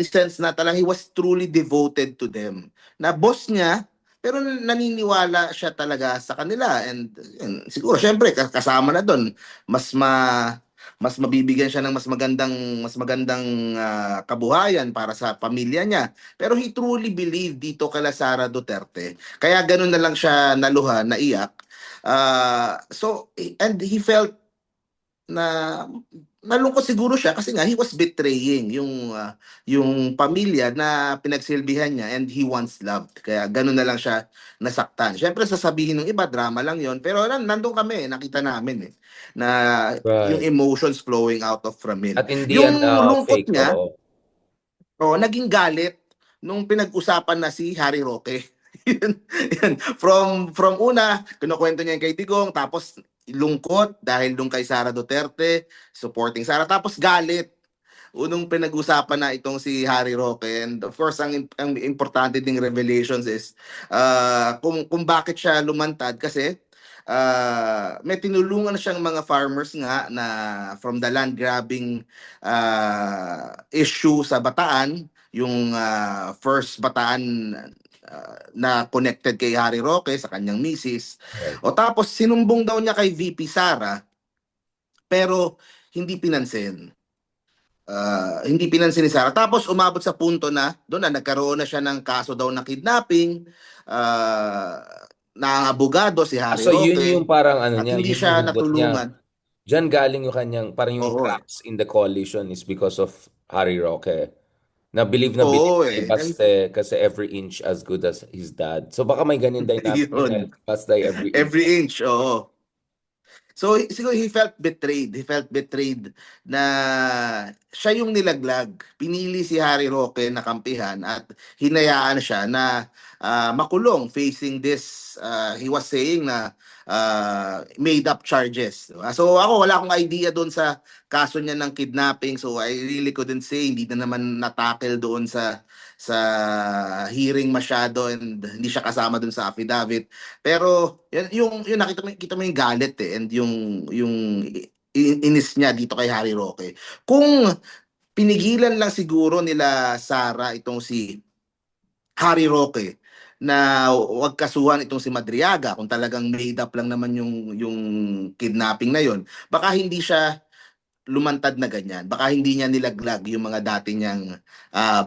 sense na talagang he was truly devoted to them. Na boss niya, pero naniniwala siya talaga sa kanila, and yun, siguro syempre kasama na doon mas mabibigyan siya ng mas magandang kabuhayan para sa pamilya niya. Pero he truly believed dito kay Sara Duterte. Kaya ganun na lang siya naluha, naiyak. And he felt na nalungkot siguro siya kasi nga he was betraying yung pamilya na pinagsilbihan niya, and he once loved. Kaya gano'n na lang siya nasaktan. Siyempre sasabihin ng iba, drama lang yon, pero nandun kami, nakita namin na yung Right. emotions flowing out of from him. At hindi Yung yan lungkot fake, niya, oo. naging galit nung pinag-usapan na si Harry Roque. Yun. From una, kinukwento niya yung kay Digong, tapos lungkot dahil dun kay Sara Duterte, supporting Sara, tapos galit. Unong pinag-usapan na itong si Harry Roque, and of course ang importante ding revelations is kung bakit siya lumantad, kasi may tinulungan na siyang mga farmers nga na from the land grabbing issue sa Bataan, yung first Bataan na connected kay Harry Roque sa kanyang misis. Right. O tapos sinumbong daw niya kay VP Sara, pero hindi pinansin. Hindi pinansin ni Sara. Tapos umabot sa punto na doon na nagkaroon na siya ng kaso daw na kidnapping, na abogado si Harry So yun yung Roque, parang ano at niya, hindi yun yung siya hugot niya. natulungan. Diyan galing yung kanyang, parang yung Oo cracks in the coalition is because of Harry Roque. Na believe Oo kay eh. Baste kasi every inch as good as his dad. So baka may ganyan dynamic Yun. niya. Baste every inch. Every inch, oo. So siguro he felt betrayed. He felt betrayed na siya yung nilaglag. Pinili si Harry Roque na kampihan at hinayaan siya na makulong facing this, he was saying na made up charges. Diba? So ako wala akong idea doon sa kaso niya ng kidnapping. So I really couldn't say, hindi na naman natakil doon sa hearing masyado, and hindi siya kasama doon sa affidavit. Pero yung kita mo yung galit and yung inis niya dito kay Harry Roque. Kung pinigilan lang siguro nila Sara itong si Harry Roque na wag kasuhan itong si Madriaga, kung talagang made up lang naman yung kidnapping na yon, baka hindi siya lumantad na ganyan. Baka hindi niya nilaglag yung mga dati niyang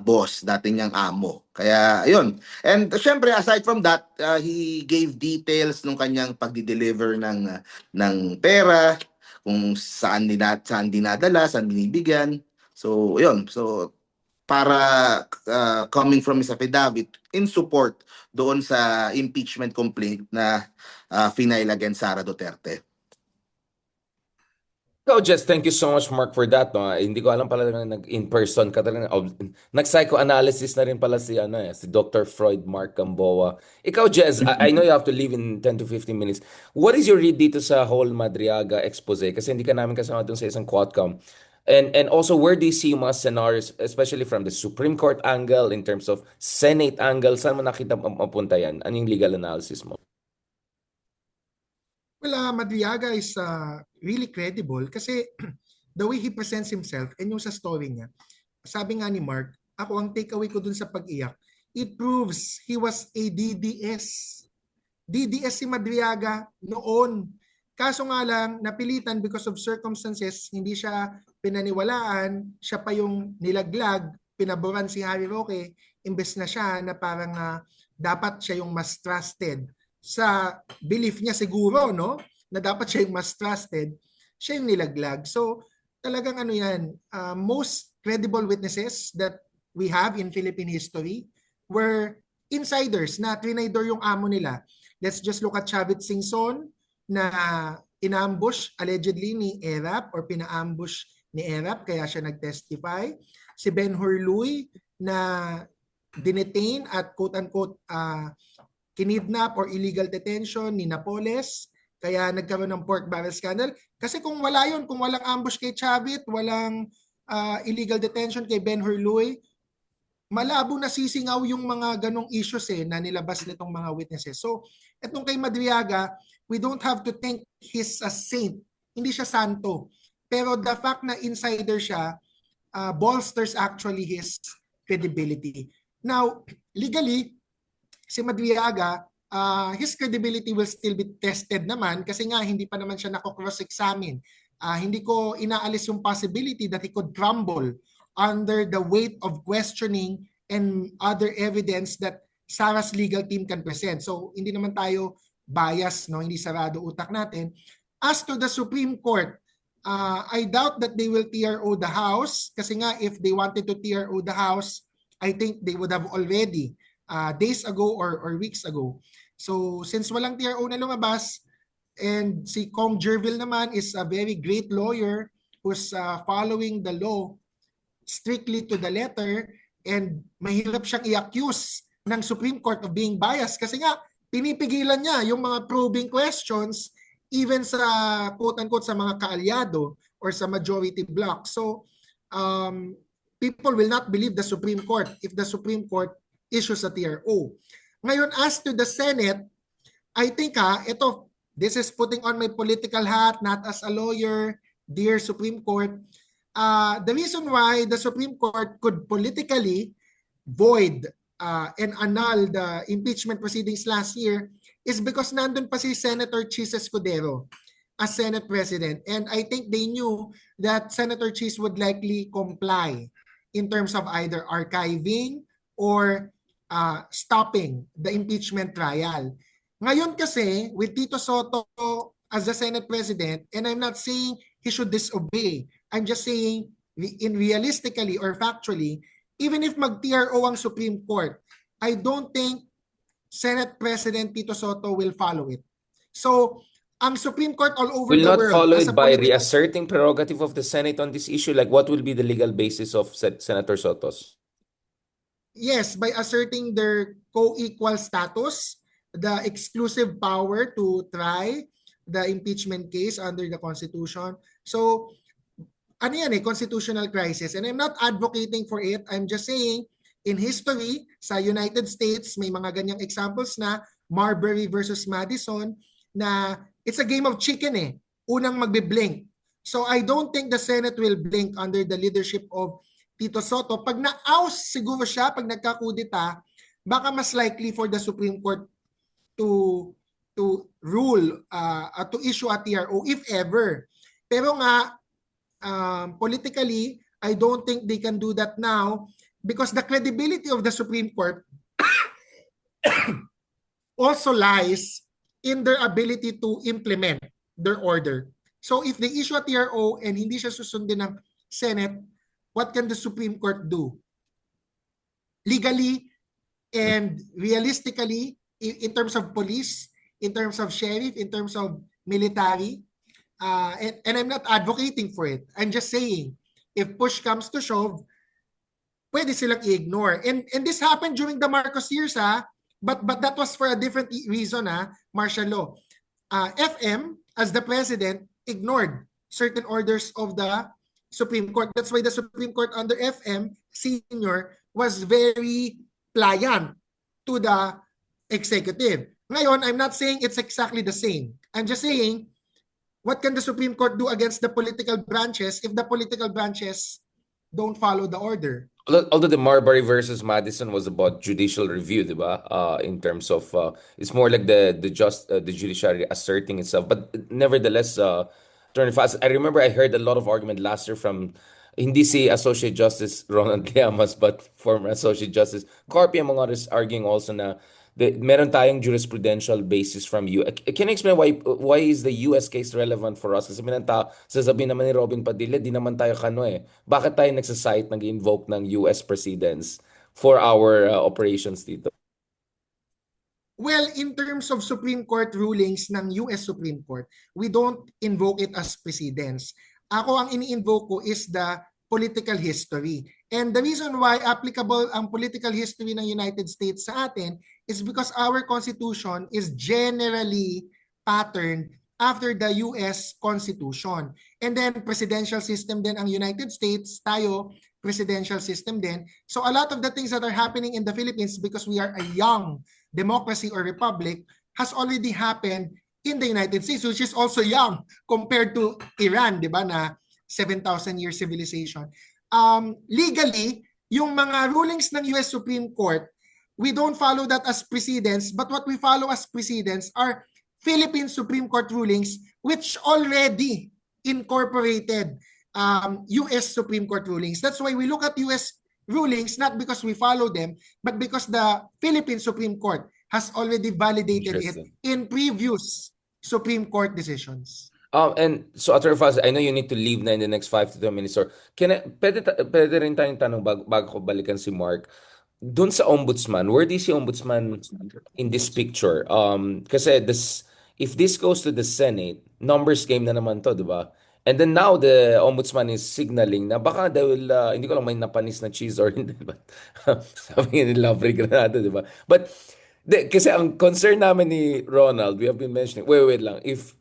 boss, dati niyang amo. Kaya, yun. And syempre, aside from that, he gave details nung kanyang pagdi-deliver ng pera, kung saan dinadala, saan binibigyan. So, yun. So, para coming from his affidavit in support doon sa impeachment complaint na final against Sara Duterte. So, Jess, thank you so much, Mark, for that. No? Hindi ko alam pala na nag-in-person ka talaga. Nag-psychoanalysis na rin pala si Dr. Freud Mark Gamboa. Ikaw, Jess, I know you have to leave in 10 to 15 minutes. What is your read dito sa whole Madriaga expose? Kasi hindi ka namin kasama dun sa isang Quadcom. And also, where do you see yung mga scenarios, especially from the Supreme Court angle, in terms of Senate angle? Saan mo nakita mapunta yan? Ano yung legal analysis mo? Well, Madriaga is really credible kasi the way he presents himself and yung sa story niya, sabi nga ni Mark, ako ang takeaway ko dun sa pag-iyak, it proves he was a DDS. DDS si Madriaga noon. Kaso nga lang, napilitan because of circumstances, hindi siya pinaniwalaan, siya pa yung nilaglag, pinaboran si Harry Roque, imbes na siya na parang dapat siya yung mas trusted. Sa belief niya siguro, no? Na dapat siya yung mas trusted, siya yung nilaglag. So, talagang ano yan, most credible witnesses that we have in Philippine history were insiders na trinidor yung amo nila. Let's just look at Chavit Singson na inambush allegedly ni ERAP or pina-ambush ni ERAP kaya siya nag-testify. Si Ben Hurluy na dinetain at quote-unquote kinidnap or illegal detention ni Napoles kaya nagkaroon ng pork barrel scandal. Kasi kung wala yun, kung walang ambush kay Chavit, walang illegal detention kay Ben Hurluy, malabo na sisingaw yung mga ganong issues na nilabas nitong mga witnesses. So, etong kay Madriaga, we don't have to think he's a saint. Hindi siya santo. Pero the fact na insider siya bolsters actually his credibility. Now, legally, si Madriaga, his credibility will still be tested naman kasi nga hindi pa naman siya nako-cross-examine. Hindi ko inaalis yung possibility that he could crumble under the weight of questioning and other evidence that Sara's legal team can present. So, hindi naman tayo bias, no? Hindi sarado utak natin. As to the Supreme Court, I doubt that they will TRO the House kasi nga if they wanted to TRO the House, I think they would have already days ago or weeks ago. So, since walang TRO na lumabas, and si Kong Jervil naman is a very great lawyer who's following the law strictly to the letter, and mahirap siyang i-accuse ng Supreme Court of being biased kasi nga pinipigilan niya yung mga probing questions even sa quote-unquote sa mga kaalyado or sa majority bloc. So people will not believe the Supreme Court if the Supreme Court issues a TRO. Ngayon, as to the Senate, I think this is putting on my political hat, not as a lawyer, dear Supreme Court. The reason why the Supreme Court could politically void and annul the impeachment proceedings last year is because nandun pa si Senator Chis Escudero as Senate President. And I think they knew that Senator Chis would likely comply in terms of either archiving or stopping the impeachment trial. Ngayon kasi, with Tito Soto as the Senate President, and I'm not saying he should disobey, I'm just saying, in realistically or factually, even if mag-TRO ang Supreme Court, I don't think Senate President Tito Soto will follow it. So, ang Supreme Court all over Will the not world, follow as it a by political, reasserting prerogative of the Senate on this issue? Like, what will be the legal basis of Senator Soto's? yes, by asserting their co-equal status, the exclusive power to try the impeachment case under the Constitution. So, ano yan constitutional crisis. And I'm not advocating for it. I'm just saying, in history, sa United States, may mga ganyang examples na Marbury versus Madison, na it's a game of chicken Unang magbe-blink. So I don't think the Senate will blink under the leadership of Tito Soto. Pag na-oust siguro siya, pag nagkakudita, baka mas likely for the Supreme Court to rule, to issue a TRO, if ever. Pero nga, politically, I don't think they can do that now because the credibility of the Supreme Court also lies in their ability to implement their order. So if they issue a TRO and hindi siya susundin ng Senate, what can the Supreme Court do? Legally and realistically, in terms of police, in terms of sheriff, in terms of military, and I'm not advocating for it. I'm just saying, if push comes to shove, pwede silang i-ignore. And this happened during the Marcos years, but that was for a different reason, martial law. FM, as the president, ignored certain orders of the Supreme Court. That's why the Supreme Court under FM, senior, was very pliant to the executive. Ngayon, I'm not saying it's exactly the same. I'm just saying, what can the Supreme Court do against the political branches if the political branches don't follow the order? Although the Marbury versus Madison was about judicial review, diba? In terms of it's more like the judiciary asserting itself. But nevertheless, Attorney Fast, I remember I heard a lot of argument last year from hindi si Associate Justice Ronald Llamas, but former Associate Justice Carpio, among others, arguing also na meron tayong jurisprudential basis from you. Can you explain why is the US case relevant for us? Kasi minanta, sasabihin naman ni Robin Padilla, di naman tayo kano eh. Bakit tayo nagsasite, nag-invoke ng US precedents for our operations dito? Well, in terms of Supreme Court rulings ng US Supreme Court, we don't invoke it as precedents. Ako ang ini-invoke ko is the political history. And the reason why applicable ang political history ng United States sa atin is because our Constitution is generally patterned after the US Constitution. And then presidential system din ang United States, tayo presidential system din. So a lot of the things that are happening in the Philippines because we are a young democracy or republic has already happened in the United States, which is also young compared to Iran, di ba, na 7,000-year civilization. Legally, yung mga rulings ng US Supreme Court, we don't follow that as precedents, but what we follow as precedents are Philippine Supreme Court rulings which already incorporated US Supreme Court rulings. That's why we look at US rulings not because we follow them, but because the Philippine Supreme Court has already validated it in previous Supreme Court decisions. And so, Attorney Faz, I know you need to leave na in the next 5 to 10 minutes. Or pwede rin tayong tanong bago ko balikan si Mark. Doon sa ombudsman, where do you see ombudsman in this picture? Kasi if this goes to the Senate, numbers game na naman to, di ba? And then now the ombudsman is signaling na baka they will, hindi ko lang may napanis na cheese or hindi, but sabi nga nila free granado, di ba? But, kasi ang concern namin ni Ronald, we have been mentioning, wait lang, if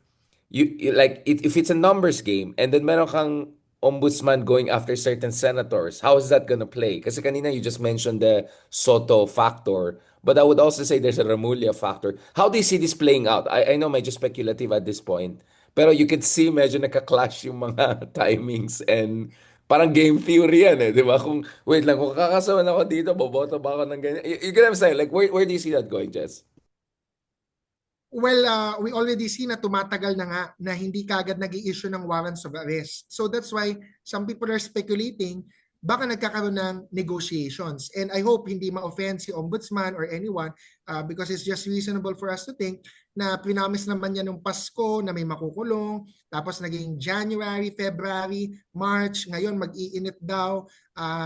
if it's a numbers game and then meron kang ombudsman going after certain senators, how is that gonna play? Kasi kanina you just mentioned the Soto factor, but I would also say there's a Remulla factor. How do you see this playing out? I know medyo speculative at this point, pero you could see medyo nakaka-clash yung mga timings and parang game theory yan eh, di ba? Kung, wait lang, kung kakasawan ako dito, boboto ba ako ng ganyan? You get what I'm saying? Like, where do you see that going, Jess? Well, we already see na tumatagal na nga na hindi kagad nag-i-issue ng warrants of arrest. So that's why some people are speculating baka nagkakaroon ng negotiations. And I hope hindi ma-offend si Ombudsman or anyone because it's just reasonable for us to think na prinamis naman niya nung Pasko na may makukulong, tapos naging January, February, March, ngayon mag-iinit daw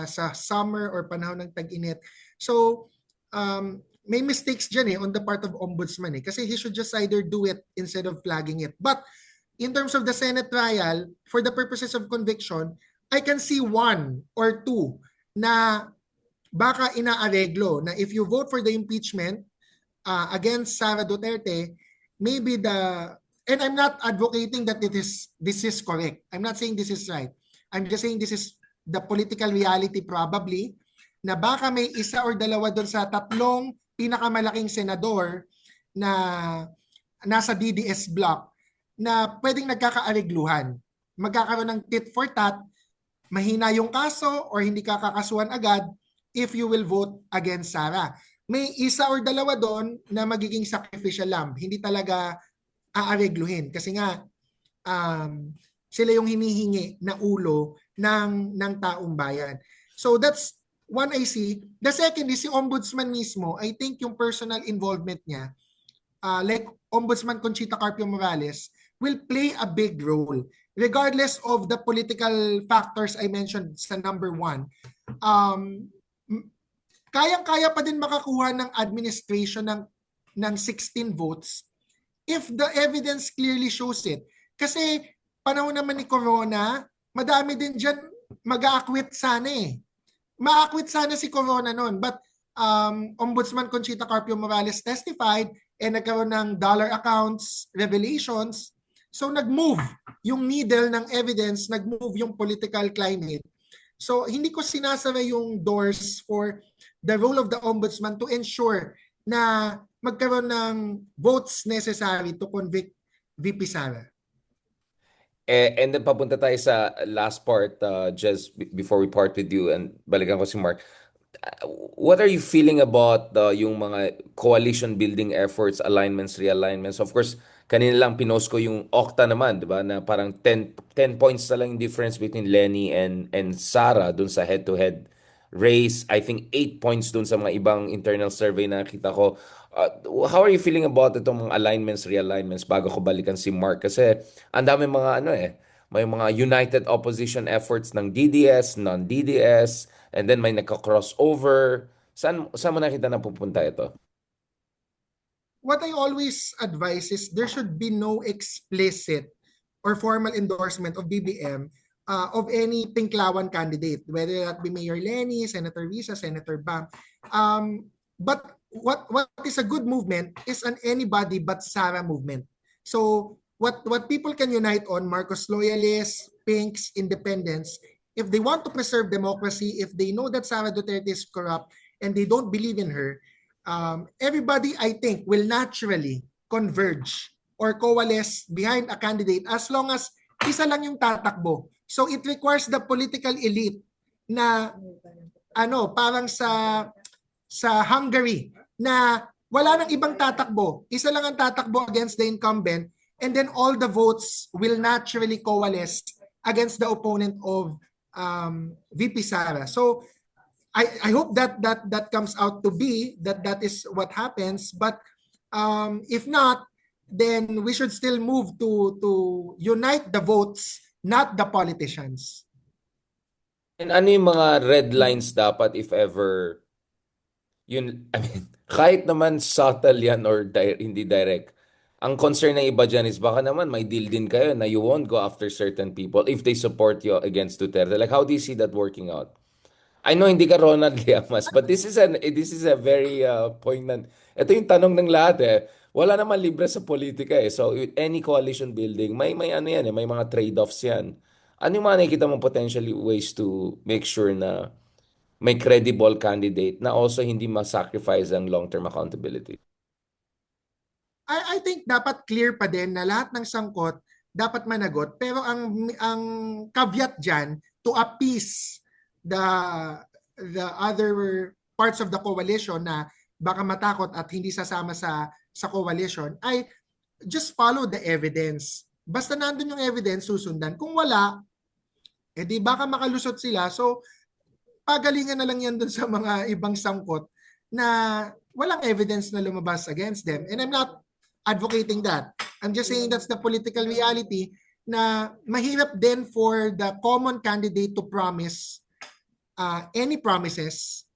sa summer or panahon ng tag-init. So, may mistakes dyan on the part of ombudsman kasi he should just either do it instead of flagging it. But in terms of the Senate trial, for the purposes of conviction, I can see one or two na baka inaareglo na if you vote for the impeachment against Sara Duterte, maybe and I'm not advocating that this is correct. I'm not saying this is right. I'm just saying this is the political reality probably na baka may isa or dalawa doon sa tatlong pinakamalaking senador na nasa DDS block na pwedeng nagkakaaregluhan. Magkakaroon ng tit for tat, mahina yung kaso or hindi kakakasuhan agad if you will vote against Sara. May isa or dalawa doon na magiging sacrificial lamb. Hindi talaga aaregluhin kasi nga sila yung hinihingi na ulo ng taong bayan. So that's one I see. The second is si Ombudsman mismo. I think yung personal involvement niya, like Ombudsman Conchita Carpio Morales, will play a big role. Regardless of the political factors I mentioned sa number 1, kayang-kaya pa din makakuha ng administration ng 16 votes if the evidence clearly shows it. Kasi panahon naman ni Corona, madami din dyan mag-a-acquit sana ma-acquit sana si Corona noon. But Ombudsman Conchita Carpio Morales testified and nagkaroon ng dollar accounts, revelations. So nag-move yung needle ng evidence, nag-move yung political climate. So hindi ko sinasara yung doors for the role of the Ombudsman to ensure na magkaroon ng votes necessary to convict VP Sara. And then papunta tayo sa last part, just before we part with you and balikan ko si Mark. What are you feeling about yung mga coalition building efforts, alignments, realignments? Of course, kanina lang pinost ko yung Okta naman, 'di ba? Na parang ten points na lang yung difference between Lenny and Sara dun sa head-to-head race. I think 8 points dun sa mga ibang internal survey na nakita ko. How are you feeling about itong mga alignments, realignments bago ko balikan si Mark? Kasi ang dami mga may mga united opposition efforts ng DDS, non-DDS, and then may nagka-crossover. Saan mo nakita na pupunta ito? What I always advise is there should be no explicit or formal endorsement of BBM of any Pinklawan candidate, whether that be Mayor Lenny, Senator Risa, Senator Bam. But what is a good movement is an anybody but Sara movement. So what people can unite on, Marcos loyalists, Pinks, independents, if they want to preserve democracy, if they know that Sara Duterte is corrupt and they don't believe in her, everybody, I think, will naturally converge or coalesce behind a candidate as long as isa lang yung tatakbo. So it requires the political elite na parang sa Hungary na wala nang ibang tatakbo. Isa lang ang tatakbo against the incumbent, and then all the votes will naturally coalesce against the opponent of VP Sara. So I hope that comes out to be that is what happens. But if not, then we should still move to unite the votes, not the politicians. And ano yung mga red lines dapat if ever yun, I mean, kahit naman subtle yan or hindi direct. Ang concern ng iba dyan is baka naman may deal din kayo na you won't go after certain people if they support you against Duterte. Like, how do you see that working out? I know hindi ka Ronald Llamas, but this is a very poignant. Ito yung tanong ng lahat eh. Wala naman libre sa politika eh. So with any coalition building, may ano yan eh, may mga trade-offs yan. Ano yung mga nakikita mong potentially ways to make sure na may credible candidate na also hindi ma-sacrifice ang long-term accountability? I think dapat clear pa din na lahat ng sangkot dapat managot, pero ang caveat diyan to appease the other parts of the coalition na baka matakot at hindi sasama sa coalition ay just follow the evidence. Basta nandun yung evidence, susundan. Kung wala, edi baka makalusot sila. So pagalingan na lang yan dun sa mga ibang sangkot na walang evidence na lumabas against them. And I'm not advocating that. I'm just saying that's the political reality na mahirap din for the common candidate to promise any promises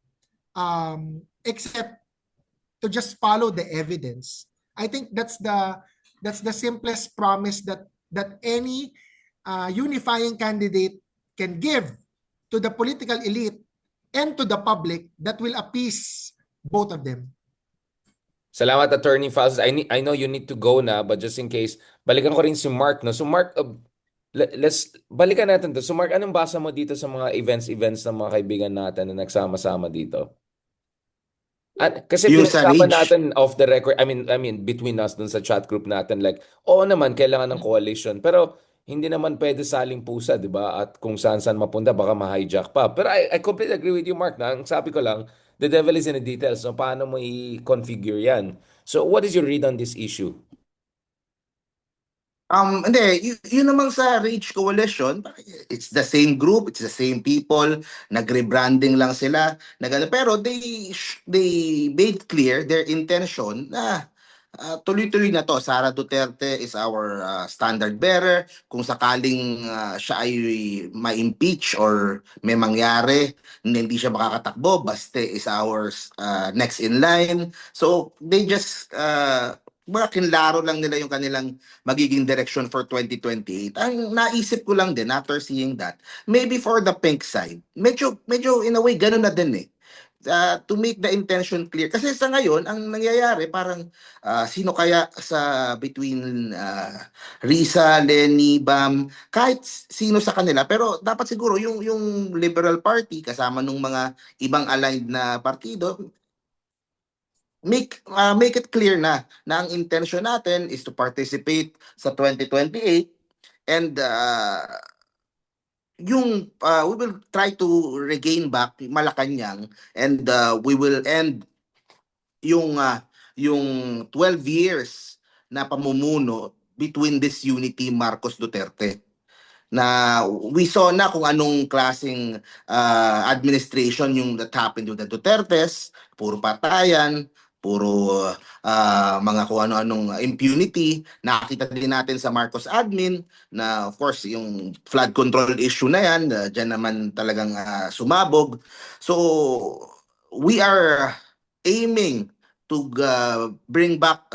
except to just follow the evidence. I think that's the simplest promise that any unifying candidate can give to the political elite and to the public that will appease both of them. Salamat, Attorney Falz. I know you need to go na, but just in case, balikan ko rin si Mark, no? So Mark, let's balikan natin to. So Mark, anong basa mo dito sa mga events ng mga kaibigan natin na nagsama-sama dito? At kasi Yung sa pinag-usapan Ridge. natin off the record, I mean between us dun sa chat group natin, like, oo naman, kailangan ng coalition. Pero hindi naman pwede saling pusa, di ba? At kung saan-saan mapunta, baka ma-hijack pa. Pero I completely agree with you, Mark, na ang sabi ko lang, the devil is in the details. So paano mo i-configure yan? So what is your read on this issue? Hindi, yun namang sa Rage Coalition, it's the same group, it's the same people, nag-rebranding lang sila, pero they made clear their intention na tuloy-tuloy na to. Sara Duterte is our standard bearer. Kung sakaling siya ay ma-impeach or may mangyari na hindi siya makakatakbo, Baste is our next in line. So they just kinlaro lang nila yung kanilang magiging direction for 2028. Ang naisip ko lang din after seeing that, maybe for the pink side, medyo in a way ganun na din eh. To make the intention clear. Kasi sa ngayon, ang nangyayari parang sino kaya sa between Risa, Lenny, Bam, kahit sino sa kanila. Pero dapat siguro yung Liberal Party kasama nung mga ibang aligned na partido, make it clear na ang intention natin is to participate sa 2028 And we will try to regain back Malacanang, and we will end yung uh, yung 12 years na pamumuno between this unity Marcos Duterte, na we saw na kung anong klaseng administration yung that happened with the Dutertes, puro patayan, puro mga kung ano-anong impunity. Nakita din natin sa Marcos admin na of course yung flood control issue na yan, dyan naman talagang sumabog. So we are aiming to bring back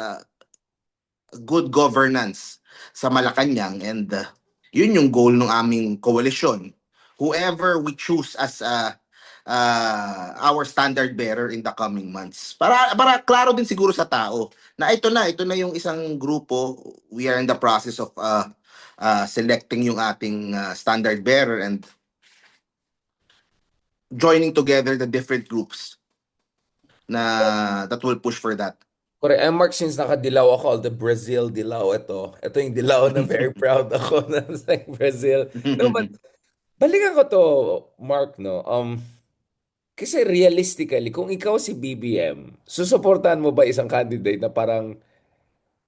good governance sa Malacanang, and yun yung goal ng aming coalition. Whoever we choose as our standard bearer in the coming months. Para klaro din siguro sa tao na ito na yung isang grupo. We are in the process of selecting yung ating standard bearer and joining together the different groups na that will push for that. Correct. And Mark, since nakadilaw ako, the Brazil dilaw ito. Ito yung dilaw na very proud ako na sa Brazil. No, but balikan ko to, Mark, no? Kasi realistically, kung ikaw si BBM, susuportahan mo ba isang candidate na parang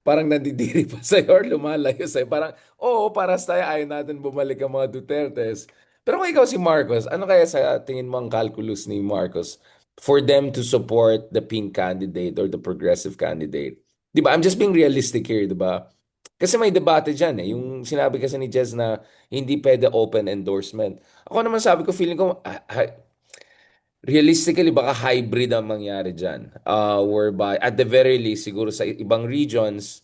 nandidiri pa sa'yo or lumalayo sa'yo? Parang, oo, para sa tayo, ayaw natin bumalik ang mga Dutertes. Pero kung ikaw si Marcos, ano kaya sa tingin mo ang calculus ni Marcos for them to support the pink candidate or the progressive candidate? Di ba? I'm just being realistic here, di ba? Kasi may debate dyan eh. Yung sinabi kasi ni Jez na hindi pwede open endorsement. Ako naman sabi ko, feeling ko, realistically, baka hybrid ang mangyari dyan. Whereby, at the very least, siguro sa ibang regions,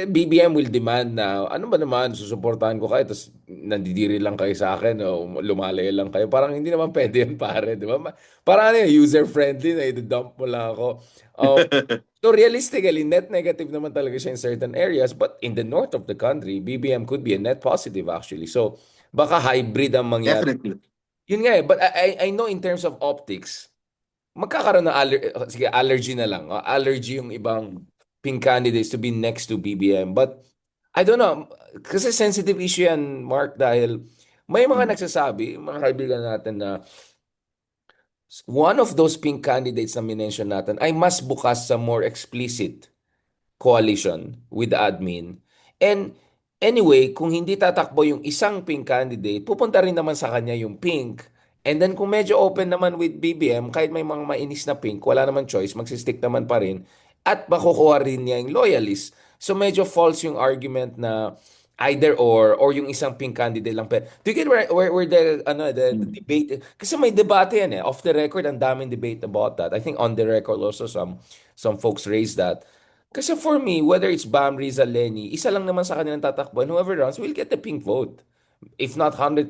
BBM will demand na, ano ba naman, susuportahan ko kayo, tapos nandidiri lang kayo sa akin, o lumalaya lang kayo. Parang hindi naman pwede yan, pare, di ba? Parang ano yun, user-friendly na, i-dump mo lang ako. So realistically, net negative naman talaga siya in certain areas, but in the north of the country, BBM could be a net positive actually. So, baka hybrid ang mangyari. Definitely. Yun nga eh, but I know in terms of optics, magkakaroon ng sige, allergy na lang. Allergy yung ibang pink candidates to be next to BBM. But I don't know, kasi sensitive issue yan, Mark, dahil may mga nagsasabi, mga kaibigan natin na one of those pink candidates na minention natin ay mas bukas sa more explicit coalition with the admin. And anyway, kung hindi tatakbo yung isang pink candidate, pupunta rin naman sa kanya yung pink. And then kung medyo open naman with BBM, kahit may mga mainis na pink, wala naman choice, magsistick naman pa rin. At makukuha rin niya yung loyalist. So medyo false yung argument na either or yung isang pink candidate lang. Do you get where the debate? Kasi may debate yan eh. Off the record, ang daming debate about that. I think on the record also some folks raised that. Kasi for me, whether it's Bam, Rizal, Lenny, isa lang naman sa kanilang tatakbo, and whoever runs will get the pink vote. If not 100%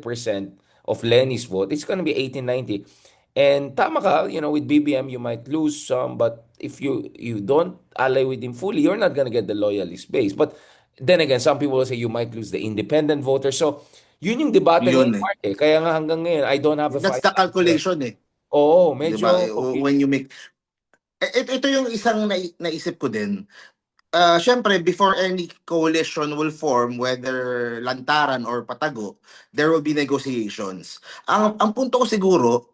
of Lenny's vote, it's gonna be 80-90. And tama ka, with BBM, you might lose some, but if you don't ally with him fully, you're not gonna get the loyalist base. But then again, some people will say you might lose the independent voters. So, yun yung debate Yun ngayon, eh. Mark, eh. Kaya nga hanggang ngayon, I don't have a That's final the answer. calculation eh. Oo, 'Di medyo ba? okay. When you make ito yung isang naisip ko din. Syempre, before any coalition will form, whether lantaran or patago, there will be negotiations. Ang punto ko siguro,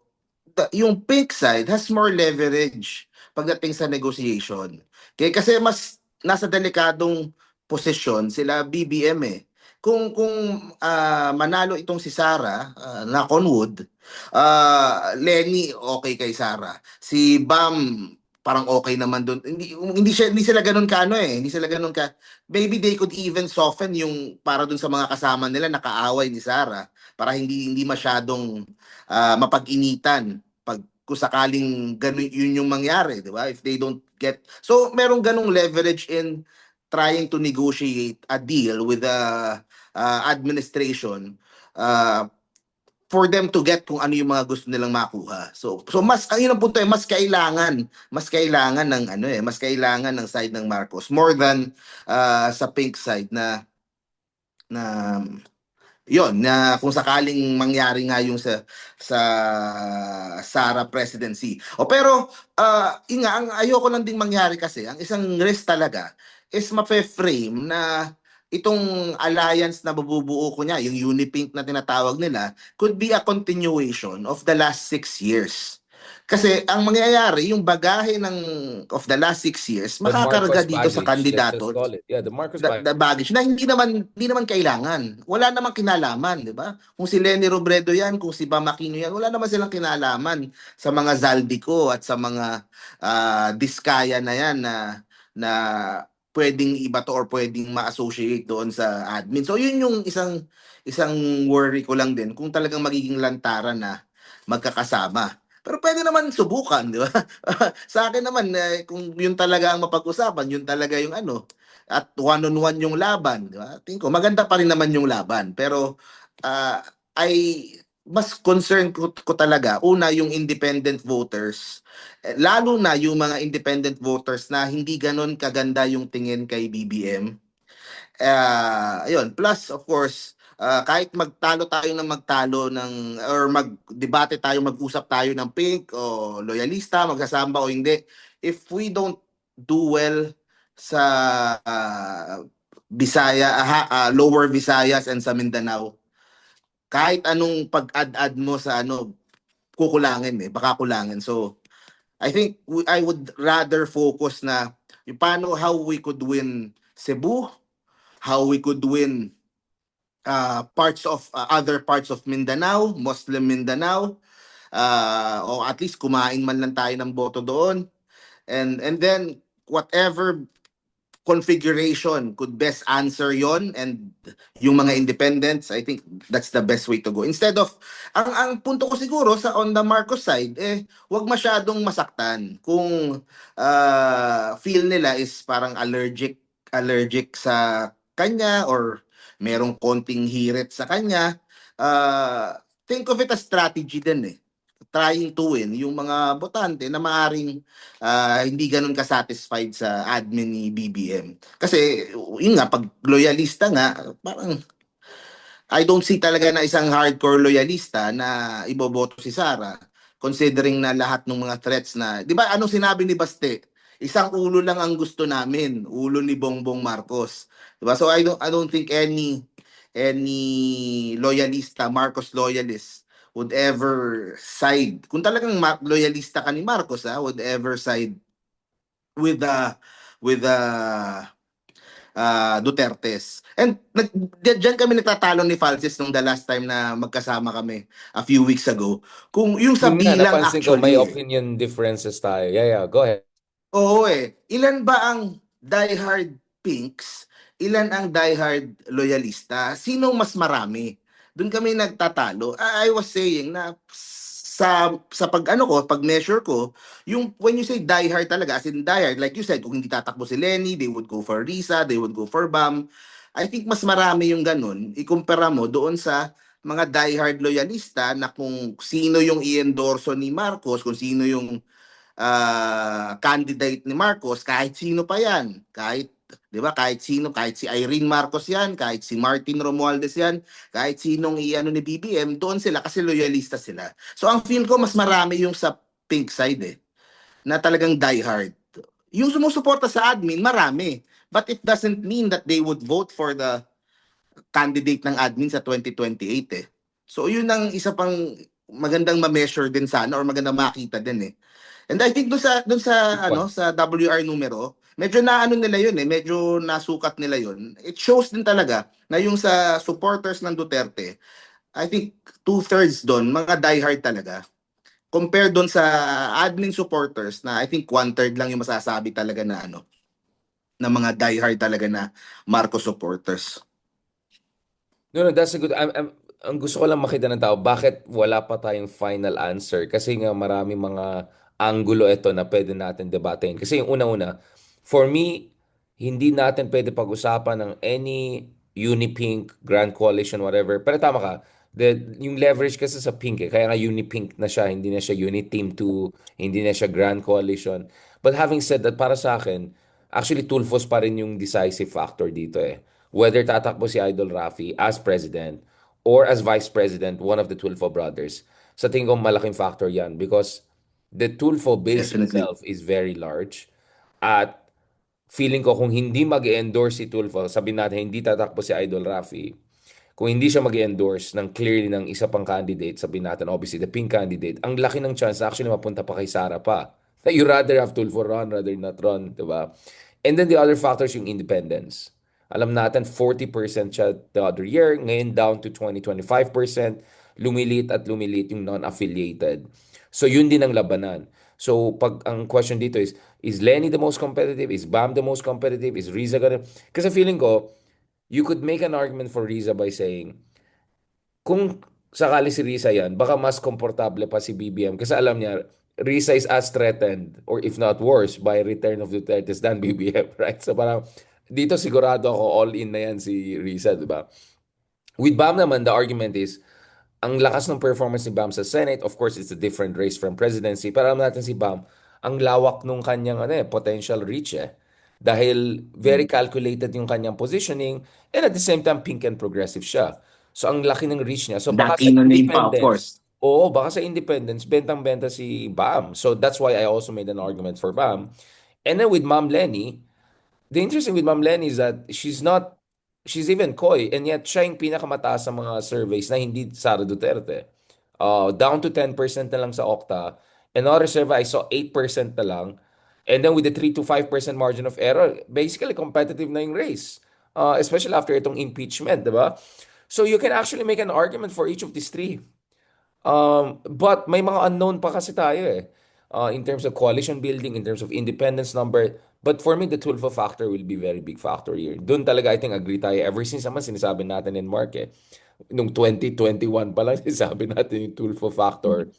yung pink side has more leverage pagdating sa negotiation. Kasi mas nasa delikadong posisyon sila BBM eh. Kung manalo itong si Sara, knock on wood, Lenny okay kay Sara. Si Bam parang okay naman doon. Hindi sila ganoon ka ano eh. Hindi sila ganoon ka. Maybe they could even soften yung para doon sa mga kasama nila nakaaway ni Sara para hindi masyadong mapag-initan pag kung sakaling ganun yun yung mangyari, di ba? If they don't get. So merong ganung leverage in trying to negotiate a deal with the administration for them to get kung ano yung mga gusto nilang makuha. So mas ang yun ang punto eh, mas kailangan ng mas kailangan ng side ng Marcos more than sa pink side na yon na kung sakaling mangyari nga yung sa Sara presidency. Pero ang ayoko lang ding mangyari kasi ang isang risk talaga is mape-frame na itong alliance na mabubuo ko niya, yung Unipink na tinatawag nila, could be a continuation of the last 6 years. Kasi ang mangyayari, yung bagahe of the last 6 years, The makakarga Marcos dito sa baggage, let's just kandidato, call it. Yeah, the Marcos the baggage. baggage na hindi naman kailangan. Wala namang kinalaman, di ba? Kung si Lenny Robredo yan, kung si Bam Aquino yan, wala naman silang kinalaman sa mga Zaldico at sa mga Diskaya na yan na pwedeng iba to or pwedeng ma-associate doon sa admin. So yun yung isang worry ko lang din kung talagang magiging lantaran na magkakasama. Pero pwede naman subukan, di ba? Sa akin naman, kung yun talaga ang mapag-usapan, yun talaga yung at one-on-one yung laban, di ba? Tingin ko, maganda pa rin naman yung laban. Pero, ay mas concerned ko talaga, una, yung independent voters, lalo na yung mga independent voters na hindi ganon kaganda yung tingin kay BBM. Ayun, plus of course, kahit magtalo tayo ng magtalo ng or magdebate tayo, mag-usap tayo ng pink o loyalista, magsasamba o hindi, if we don't do well sa Lower Visayas and sa Mindanao, kahit anong pag-add-add mo sa kukulangin baka kulangin. So, I think I would rather focus na yung paano how we could win Cebu, how we could win parts of other parts of Mindanao, Muslim Mindanao, o at least kumain man lang tayo ng boto doon. And then whatever configuration could best answer yon, and yung mga independents, I think that's the best way to go. Instead of, ang punto ko siguro on the Marcos side, wag masyadong masaktan. Kung feel nila is parang allergic sa kanya or merong konting hirit sa kanya, think of it as strategy din trying to win yung mga botante na maaring hindi ganun ka-satisfied sa admin ni BBM. Kasi yun nga, pag loyalista nga, parang I don't see talaga na isang hardcore loyalista na iboboto si Sara, considering na lahat ng mga threats na, di ba anong sinabi ni Baste? Isang ulo lang ang gusto namin, ulo ni Bongbong Marcos. Di ba? So I don't think any loyalista, Marcos loyalist would ever side, kung talagang loyalista ka ni Marcos, would ever side with the Dutertes. And diyan kami nagtatalo ni Falsis nung the last time na magkasama kami a few weeks ago. Kung yung sa Yun nga, bilang napansin ko, may actually opinion differences tayo. Yeah, go ahead. Oo Ilan ba ang diehard Pinks? Ilan ang diehard loyalista? Sino mas marami? Doon kami nagtatalo. I was saying na sa pag measure ko, yung when you say diehard talaga, as in diehard, like you said, kung hindi tatakbo si Lenny, they would go for Risa, they would go for Bam. I think mas marami yung ganun. Ikumpara mo doon sa mga diehard loyalista na kung sino yung i-endorso ni Marcos, kung sino yung candidate ni Marcos, kahit sino pa yan, kahit 'di ba, kahit sino, kahit si Irene Marcos yan, kahit si Martin Romualdez yan, kahit sinong ni BBM, doon sila kasi loyalista sila. So ang feel ko mas marami yung sa pink side na talagang diehard. Yung sumusuporta sa admin, marami. But it doesn't mean that they would vote for the candidate ng admin sa 2028 So yun ang isa pang magandang ma-measure din sana or magandang makita din And I think doon sa sa WR numero, medyo nila yun medyo nasukat nila yun. It shows din talaga na yung sa supporters ng Duterte, I think 2/3 doon mga diehard talaga. Compared doon sa admin supporters na I think 1/3 lang yung masasabi talaga na na mga diehard talaga na Marcos supporters. No, that's a good. Ang gusto ko lang makita ng tao, bakit wala pa tayong final answer? Kasi nga marami mga anggulo ito na pwede natin debatein. Kasi yung una-una, for me, hindi natin pwede pag-usapan ng any Unipink, Grand Coalition, whatever. Pero tama ka, yung leverage kasi sa pink kaya nga Unipink na siya, hindi na siya Uniteam 2, hindi na siya Grand Coalition. But having said that, para sa akin, actually Tulfos pa rin yung decisive factor dito whether tatakbo si Idol Rafi as president or as vice president, one of the Tulfo brothers. Sa tingin ko malaking factor yan because the Tulfo base Definitely. itself is very large at feeling ko kung hindi mag-endorse si Tulfo, sabihin natin hindi tatakbo si Idol Rafi, kung hindi siya mag-endorse ng clearly ng isa pang candidate, sabihin natin obviously the pink candidate, ang laki ng chance na actually mapunta pa kay Sara pa. Na you rather have Tulfo run rather not run, di ba? And then the other factors yung independence. Alam natin 40% siya the other year, ngayon down to 20-25%, lumilit at lumilit yung non-affiliated. So yun din ang labanan. So pag ang question dito is Lenny the most competitive? Is Bam the most competitive? Is Riza gonna... Kasi feeling ko, you could make an argument for Riza by saying, kung sakali si Riza yan, baka mas komportable pa si BBM kasi alam niya, Riza is as threatened or if not worse by return of Duterte than BBM, right? So parang dito sigurado ako all in na yan si Riza, di ba? With Bam naman, the argument is, ang lakas ng performance ni Bam sa Senate, of course, it's a different race from presidency. Pero alam natin si Bam, ang lawak nung kanyang potential reach eh. Dahil very calculated yung kanyang positioning and at the same time pink and progressive siya. So ang laki ng reach niya. So baka sa Aquino name pa, of independence, course. oo, baka sa independence, bentang-benta si Bam. So that's why I also made an argument for Bam. And then with Ma'am Lenny, the interesting with Ma'am Lenny is that she's even coy, and yet siya yung pinakamataas sa mga surveys na hindi Sara Duterte. Down to 10% na lang sa Okta. Another survey, I saw 8% na lang. And then with the 3 to 5% margin of error, basically competitive na yung race. Especially after itong impeachment, di ba? So you can actually make an argument for each of these three. But may mga unknown pa kasi tayo eh. In terms of coalition building, in terms of independence number. But for me, the Tulfo factor will be very big factor here. Doon talaga, I think, agree tayo. Ever since naman sinasabi natin in Mark eh. Nung 2021 pa lang, sinasabi natin yung Tulfo factor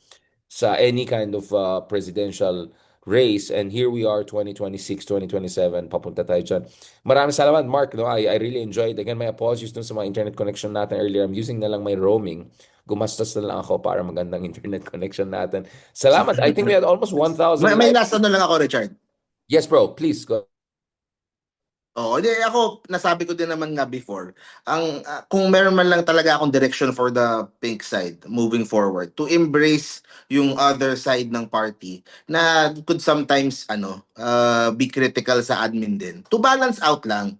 sa any kind of presidential race. And here we are, 2026, 2027, papunta tayo dyan. Maraming salamat, Mark. No? I really enjoyed. Again, my apologies dun sa mga internet connection natin earlier. I'm using na lang my roaming. Gumastos na lang ako para magandang internet connection natin. Salamat. I think we had almost 1,000 May live. last ano lang ako, Richard. Yes, bro. Please, go. Oo, hindi ako nasabi ko din naman nga before. Kung meron man lang talaga akong direction for the pink side moving forward to embrace yung other side ng party na could sometimes be critical sa admin din. To balance out lang,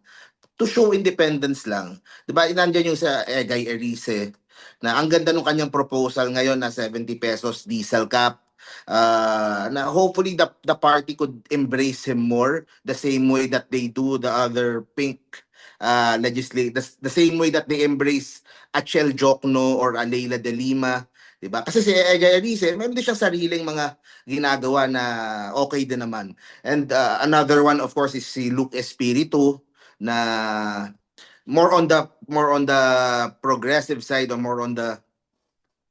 to show independence lang. 'Di ba? Nandiyan yung sa Guy Erice na ang ganda ng kanyang proposal ngayon na 70 pesos diesel cap. Na hopefully the party could embrace him more the same way that they do the other pink legislate the same way that they embrace Achel Jokno or Leila de Lima, 'di ba? Kasi si Ega Erice, meron din siyang sariling mga ginagawa na okay din naman. And another one of course is si Luke Espiritu na more on the progressive side or more on the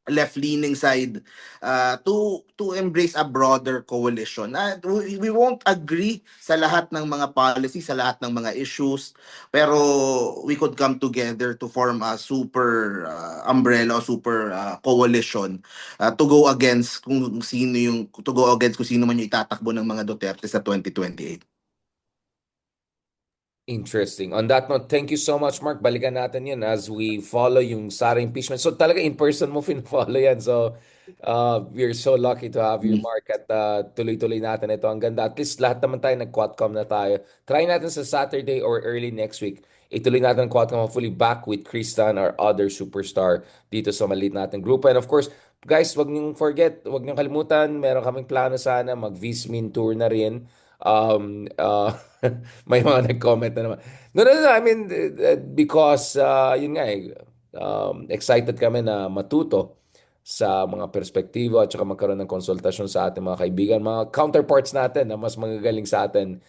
left-leaning side to embrace a broader coalition. We won't agree sa lahat ng mga policies, sa lahat ng mga issues, pero we could come together to form a super umbrella, super coalition to go against kung sino man yung itatakbo ng mga Duterte sa 2028. Interesting. On that note, thank you so much, Mark. Balikan natin yun as we follow yung Sara impeachment. So talaga in person mo follow yan. So we're so lucky to have you, Mark. At tuloy-tuloy natin ito. Ang ganda. At least lahat naman tayo nag-quadcom na tayo. Try natin sa Saturday or early next week. Ituloy natin ang quadcom hopefully back with Kristan, our other superstar dito sa maliit natin grupo. And of course, guys, wag niyong forget, wag niyong kalimutan, meron kaming plano sana mag-Vismin tour na rin. May mga nag-comment na naman. No. I mean, because, yun nga excited kami na matuto sa mga perspektibo at saka magkaroon ng konsultasyon sa ating mga kaibigan, mga counterparts natin na mas magagaling sa atin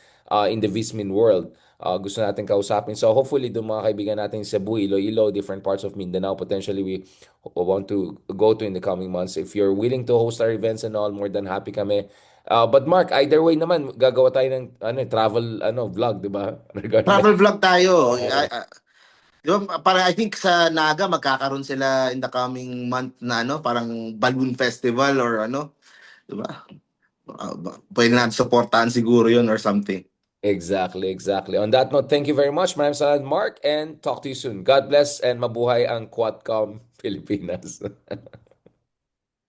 in the Vismin world. Gusto natin kausapin. So hopefully, doon mga kaibigan natin sa Cebu, Iloilo, different parts of Mindanao, potentially we want to go to in the coming months. If you're willing to host our events and all, more than happy kami. But Mark, either way naman, gagawa tayo ng travel vlog, 'di ba? Regarding Travel vlog tayo. Oo. Di ba, parang I think sa Naga magkakaroon sila in the coming month na parang balloon festival or di ba? Pwede natin supportahan siguro yun or something. Exactly. On that note, thank you very much. Maraming salamat, Mark, and talk to you soon. God bless and mabuhay ang Quadcom Pilipinas.